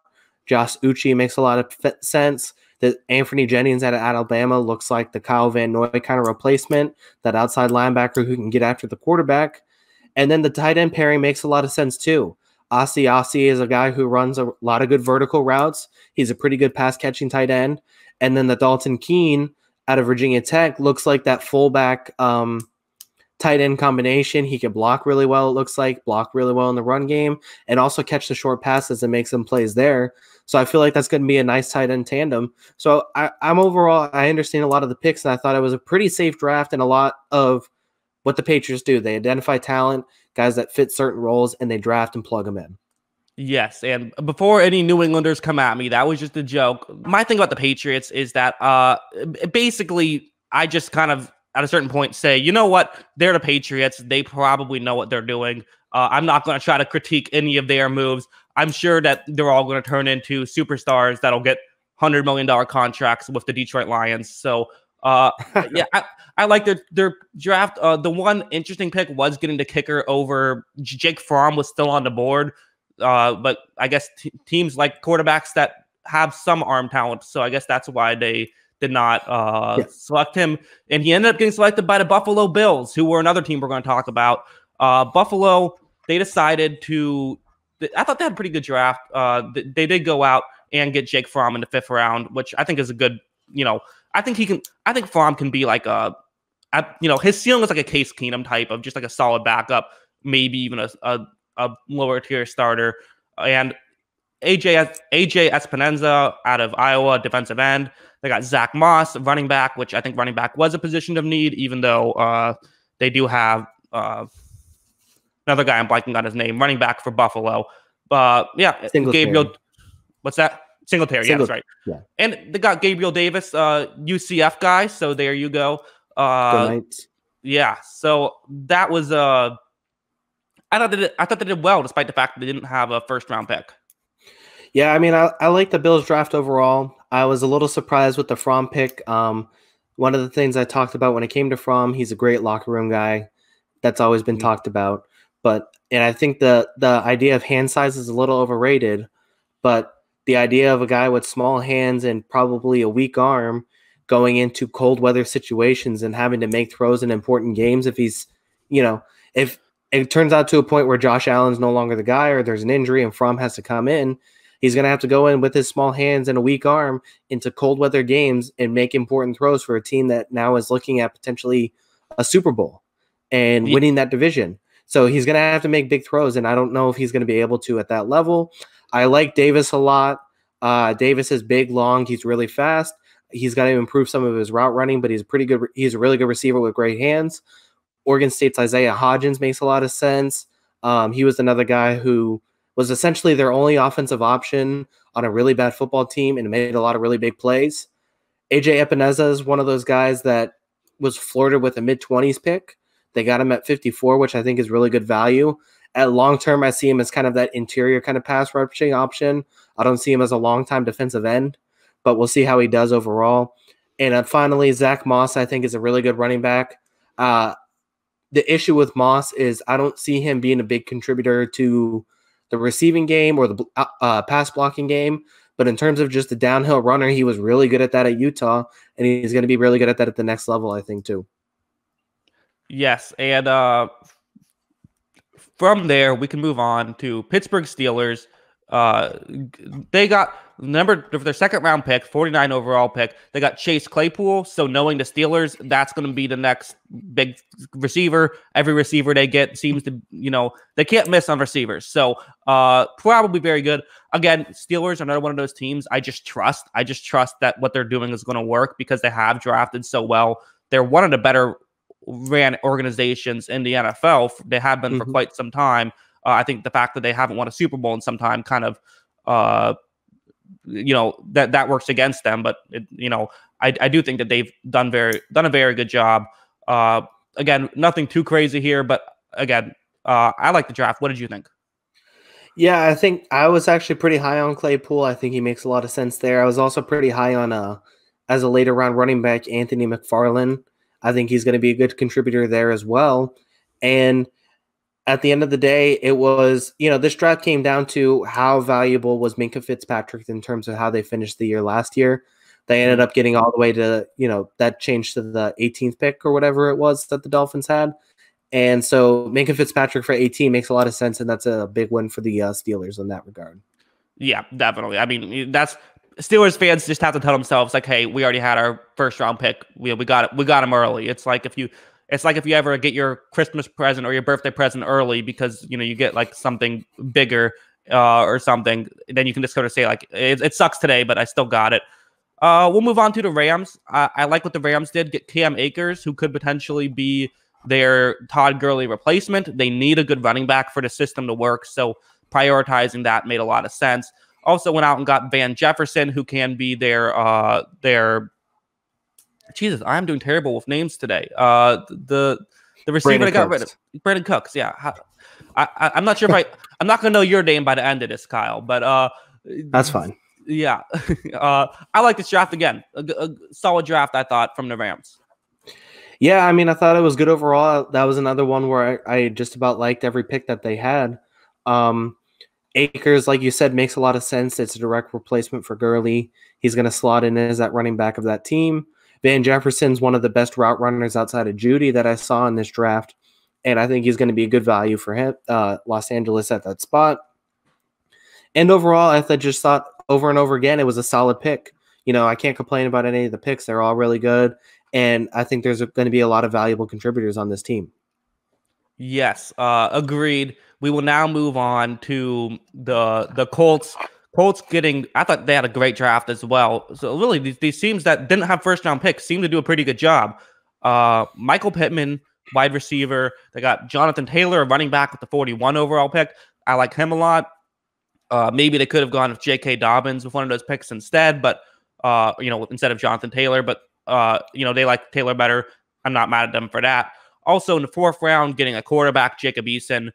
Josh Uche makes a lot of sense. that Anthony Jennings out of Alabama looks like the Kyle Van Noy kind of replacement, that outside linebacker who can get after the quarterback. And then the tight end pairing makes a lot of sense too. Ossie is a guy who runs a lot of good vertical routes. He's a pretty good pass catching tight end. And then the Dalton Keene out of Virginia Tech looks like that fullback tight end combination. He can block really well, it looks like, block really well in the run game, and also catch the short passes and make some plays there. So I feel like that's going to be a nice tight end tandem. So I'm overall, I understand a lot of the picks, and I thought it was a pretty safe draft and a lot of what the Patriots do. They identify talent, guys that fit certain roles, and they draft and plug them in. Yes, and before any New Englanders come at me, that was just a joke. My thing about the Patriots is that basically I just kind of at a certain point say, you know what, they're the Patriots. They probably know what they're doing. I'm not going to try to critique any of their moves. I'm sure that they're all going to turn into superstars that'll get $100 million contracts with the Detroit Lions. So yeah, I like their draft. The one interesting pick was getting the kicker over Jake Fromm was still on the board. But I guess teams like quarterbacks that have some arm talent. So I guess that's why they did not select him. And he ended up getting selected by the Buffalo Bills, who were another team we're going to talk about. Buffalo, they decided to – I thought they had a pretty good draft. They did go out and get Jake Fromm in the 5th round, which I think is a good – I think Fromm can be like his ceiling is like a Case Keenum type of just like a solid backup, maybe even a lower tier starter. And AJ Espinoza out of Iowa, defensive end. They got Zach Moss, running back, which I think running back was a position of need, even though they do have another guy I'm blanking on his name, running back for Buffalo. Yeah, Gabriel. What's that? Singletary. Yeah, that's right. Yeah. And they got Gabriel Davis, UCF guy. So there you go. Yeah. So that was I thought they did well, despite the fact that they didn't have a 1st round pick. Yeah, I mean, I like the Bills draft overall. I was a little surprised with the Fromm pick. One of the things I talked about when it came to Fromm, he's a great locker room guy. That's always been talked about. And I think the idea of hand size is a little overrated, but the idea of a guy with small hands and probably a weak arm going into cold weather situations and having to make throws in important games, if he's, if it turns out to a point where Josh Allen's no longer the guy or there's an injury and Fromm has to come in, he's going to have to go in with his small hands and a weak arm into cold weather games and make important throws for a team that now is looking at potentially a Super Bowl and winning that division. So he's going to have to make big throws, and I don't know if he's going to be able to at that level. I like Davis a lot. Davis is big, long. He's really fast. He's got to improve some of his route running, but he's pretty good. He's a really good receiver with great hands. Oregon State's Isaiah Hodgins makes a lot of sense. He was another guy who was essentially their only offensive option on a really bad football team and made a lot of really big plays. AJ Epineza is one of those guys that was flirted with a mid-20s pick. They got him at 54, which I think is really good value. At long term, I see him as kind of that interior kind of pass rushing option. I don't see him as a long-time defensive end, but we'll see how he does overall. And finally, Zach Moss, I think, is a really good running back. The issue with Moss is I don't see him being a big contributor to the receiving game or the pass blocking game. But in terms of just a downhill runner, he was really good at that at Utah, and he's going to be really good at that at the next level, I think, too. Yes, and from there, we can move on to Pittsburgh Steelers. They got, remember, for their 2nd round pick, 49 overall pick, they got Chase Claypool. So knowing the Steelers, that's going to be the next big receiver. Every receiver they get seems to, they can't miss on receivers. So probably very good. Again, Steelers are another one of those teams I just trust. I just trust that what they're doing is going to work because they have drafted so well. They're one of the better ran organizations in the NFL. They have been for quite some time. I think the fact that they haven't won a Super Bowl in some time kind of, that works against them. But I do think that they've done a very good job. Again, nothing too crazy here, but again, I like the draft. What did you think? Yeah, I think I was actually pretty high on Claypool. I think he makes a lot of sense there. I was also pretty high on as a later round running back, Anthony McFarland. I think he's going to be a good contributor there as well. And at the end of the day, it was, this draft came down to how valuable was Minkah Fitzpatrick in terms of how they finished the year last year. They ended up getting all the way to, that changed to the 18th pick or whatever it was that the Dolphins had. And so Minka Fitzpatrick for 18 makes a lot of sense, and that's a big win for the Steelers in that regard. Yeah, definitely. I mean, that's Steelers fans just have to tell themselves like, hey, we already had our first round pick. We got it. We got him early. It's like if you ever get your Christmas present or your birthday present early because you get like something bigger or something, then you can just sort of say like, it sucks today, but I still got it. We'll move on to the Rams. I like what the Rams did. Get Cam Akers, who could potentially be their Todd Gurley replacement. They need a good running back for the system to work, so prioritizing that made a lot of sense. Also went out and got Van Jefferson, who can be their Jesus, I'm doing terrible with names today. The receiver that got rid of Brandon Cooks. Yeah, I'm not sure if I'm not gonna know your name by the end of this, Kyle, but that's fine. Yeah, I like this draft again. A solid draft, I thought, from the Rams. Yeah, I mean, I thought it was good overall. That was another one where I just about liked every pick that they had. Akers, like you said, makes a lot of sense. It's a direct replacement for Gurley. He's going to slot in as that running back of that team. Van Jefferson's one of the best route runners outside of Judy that I saw in this draft, and I think he's going to be a good value for him, Los Angeles at that spot. And overall, I just thought over and over again, it was a solid pick. I can't complain about any of the picks. They're all really good, and I think there's going to be a lot of valuable contributors on this team. Yes, agreed. We will now move on to the Colts. Colts I thought they had a great draft as well. So really, these teams that didn't have first-round picks seem to do a pretty good job. Michael Pittman, wide receiver. They got Jonathan Taylor, a running back with the 41 overall pick. I like him a lot. Maybe they could have gone with J.K. Dobbins with one of those picks instead, but instead of Jonathan Taylor. But they like Taylor better. I'm not mad at them for that. Also, in the fourth round, getting a quarterback, Jacob Eason,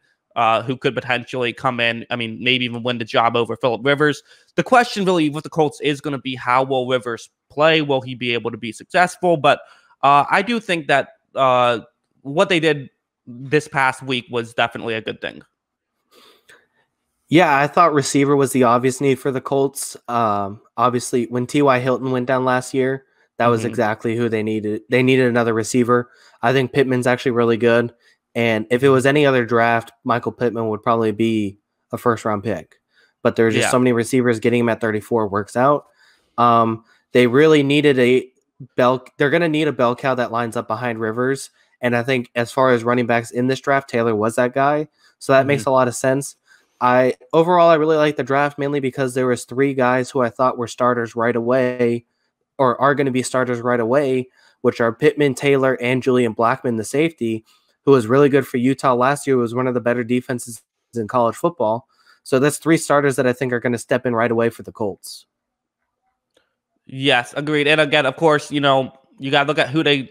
who could potentially come in, maybe even win the job over Phillip Rivers. The question really with the Colts is going to be, how will Rivers play? Will he be able to be successful? But I do think that what they did this past week was definitely a good thing. Yeah, I thought receiver was the obvious need for the Colts. Obviously, when T.Y. Hilton went down last year, that was exactly who they needed. They needed another receiver. I think Pittman's actually really good. And if it was any other draft, Michael Pittman would probably be a first-round pick. But there's just so many receivers. Getting him at 34 works out. They really needed they're going to need a bell cow that lines up behind Rivers. And I think as far as running backs in this draft, Taylor was that guy. So that makes a lot of sense. Overall, I really like the draft, mainly because there was 3 guys who I thought were starters right away, or are going to be starters right away, which are Pittman, Taylor, and Julian Blackmon, the safety, who was really good for Utah last year, was one of the better defenses in college football. So that's 3 starters that I think are going to step in right away for the Colts. Yes, agreed. And again, of course, you got to look at who they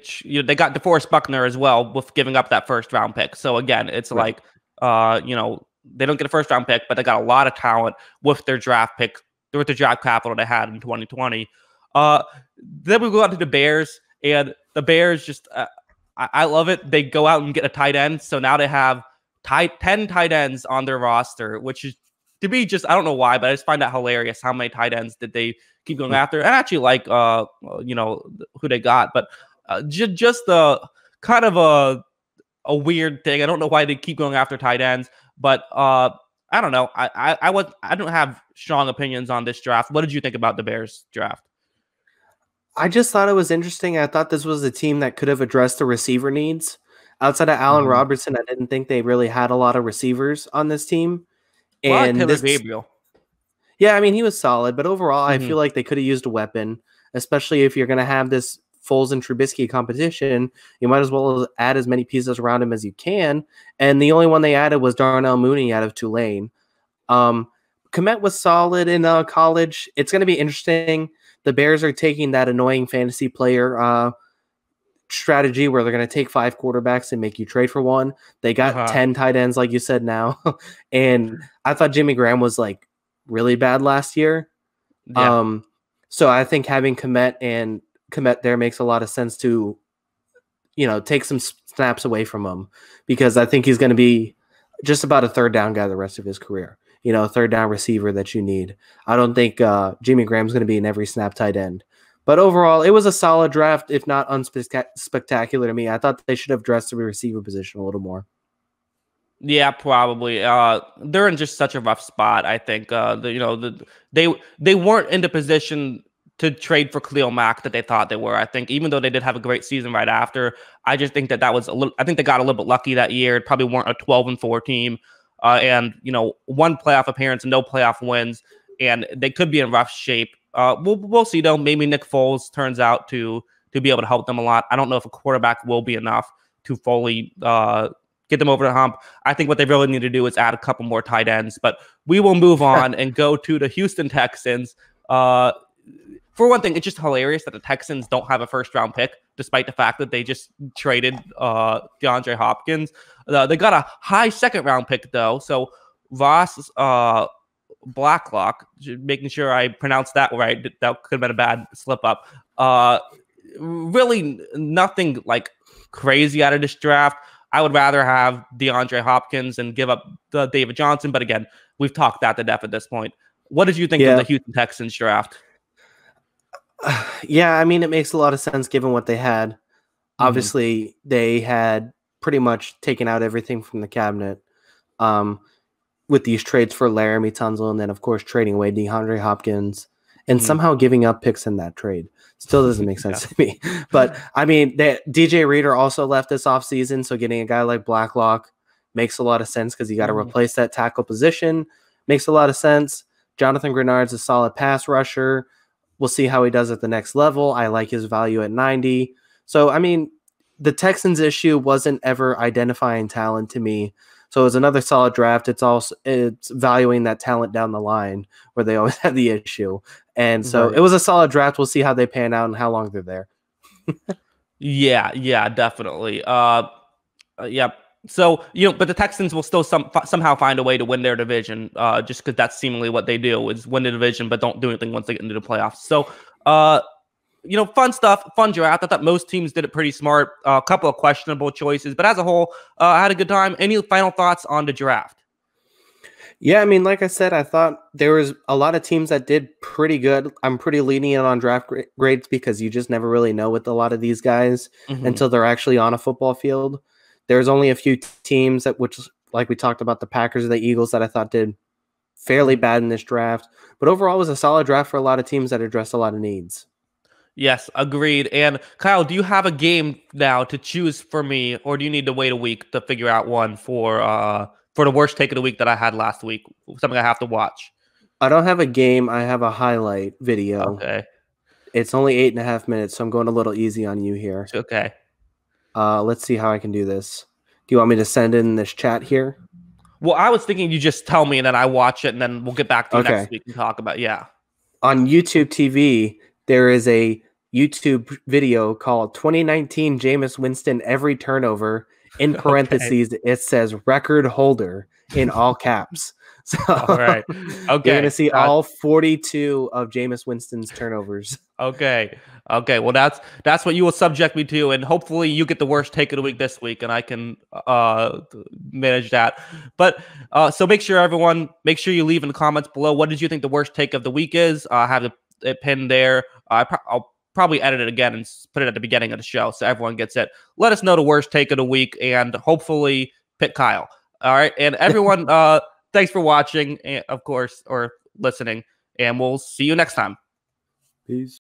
got DeForest Buckner as well with giving up that first round pick. So again, it's like, they don't get a first round pick, but they got a lot of talent with their draft pick, with the draft capital they had in 2020. Then we go out to the Bears, and the Bears just, I love it. They go out and get a tight end. So now they have 10 tight ends on their roster, which is, to me, just, I don't know why, but I just find that hilarious. How many tight ends did they keep going after? And I actually like, who they got, but just a kind of a weird thing. I don't know why they keep going after tight ends, but I don't know. I don't have strong opinions on this draft. What did you think about the Bears draft? I just thought it was interesting. I thought this was a team that could have addressed the receiver needs. Outside of Allen Robertson, I didn't think they really had a lot of receivers on this team. And Taylor Gabriel. Yeah, he was solid, but overall, I feel like they could have used a weapon, especially if you're going to have this Foles and Trubisky competition. You might as well add as many pieces around him as you can. And the only one they added was Darnell Mooney out of Tulane. Kmet was solid in college. It's going to be interesting. The Bears are taking that annoying fantasy player strategy where they're going to take 5 quarterbacks and make you trade for one. They got 10 tight ends, like you said now. And I thought Jimmy Graham was like really bad last year. Yeah. So I think having Kmet there makes a lot of sense to, take some snaps away from him, because I think he's going to be just about a third down guy the rest of his career. A third down receiver that you need. I don't think Jimmy Graham's going to be an every snap tight end. But overall, it was a solid draft, if not unspectacular to me. I thought they should have dressed the receiver position a little more. Yeah, probably. They're in just such a rough spot. I think. They weren't in the position to trade for Khalil Mack that they thought they were. I think even though they did have a great season right after, I just think that was a little. I think they got a little bit lucky that year. It probably weren't a 12-4 team, and one playoff appearance and no playoff wins, and they could be in rough shape. We'll see though. Maybe Nick Foles turns out to be able to help them a lot. I don't know if a quarterback will be enough to fully get them over the hump. I think what they really need to do is add a couple more tight ends. But we will move on and go to the Houston Texans. For one thing, it's just hilarious that the Texans don't have a first-round pick, despite the fact that they just traded DeAndre Hopkins. They got a high second-round pick, though. So Ross Blacklock, making sure I pronounced that right. That could have been a bad slip-up. Really nothing like crazy out of this draft. I would rather have DeAndre Hopkins and give up David Johnson. But again, we've talked that to death at this point. What did you think of the Houston Texans draft? Yeah, I mean, it makes a lot of sense given what they had. Obviously, they had pretty much taken out everything from the cabinet with these trades for Laramie Tunsil and then, of course, trading away DeAndre Hopkins and somehow giving up picks in that trade. Still doesn't make sense to me. But, I mean, DJ Reader also left this offseason, so getting a guy like Blacklock makes a lot of sense because you got to replace that tackle position. Makes a lot of sense. Jonathan Grenard's a solid pass rusher. We'll see how he does at the next level. I like his value at 90. So, I mean, the Texans' issue wasn't ever identifying talent to me. So it was another solid draft. It's valuing that talent down the line where they always have the issue. And so it was a solid draft. We'll see how they pan out and how long they're there. Yeah, definitely. Yeah. So, but the Texans will still somehow find a way to win their division, just because that's seemingly what they do is win the division, but don't do anything once they get into the playoffs. So, fun stuff, fun draft. I thought most teams did it pretty smart. A couple of questionable choices, but as a whole, I had a good time. Any final thoughts on the draft? Yeah, I mean, like I said, I thought there was a lot of teams that did pretty good. I'm pretty lenient on draft grades because you just never really know with a lot of these guys until they're actually on a football field. There's only a few teams which, like we talked about, the Packers and the Eagles that I thought did fairly bad in this draft. But overall, it was a solid draft for a lot of teams that address a lot of needs. Yes, agreed. And Kyle, do you have a game now to choose for me, or do you need to wait a week to figure out one for the worst take of the week that I had last week? Something I have to watch. I don't have a game. I have a highlight video. Okay. It's only 8.5 minutes, so I'm going a little easy on you here. Okay. Let's see how I can do this. Do you want me to send in this chat here? Well, I was thinking you just tell me and then I watch it and then we'll get back to you next week and talk about On YouTube TV, there is a YouTube video called 2019 Jameis Winston Every Turnover. In parentheses, it says record holder in all caps. So all right. Okay. You're going to see all 42 of Jameis Winston's turnovers. Okay. Well, that's what you will subject me to, and hopefully you get the worst take of the week this week, and I can manage that. But so make sure you leave in the comments below. What did you think the worst take of the week is? I have it pinned there. I'll probably edit it again and put it at the beginning of the show so everyone gets it. Let us know the worst take of the week, and hopefully pick Kyle. All right, and everyone, thanks for watching, of course, or listening, and we'll see you next time. Peace.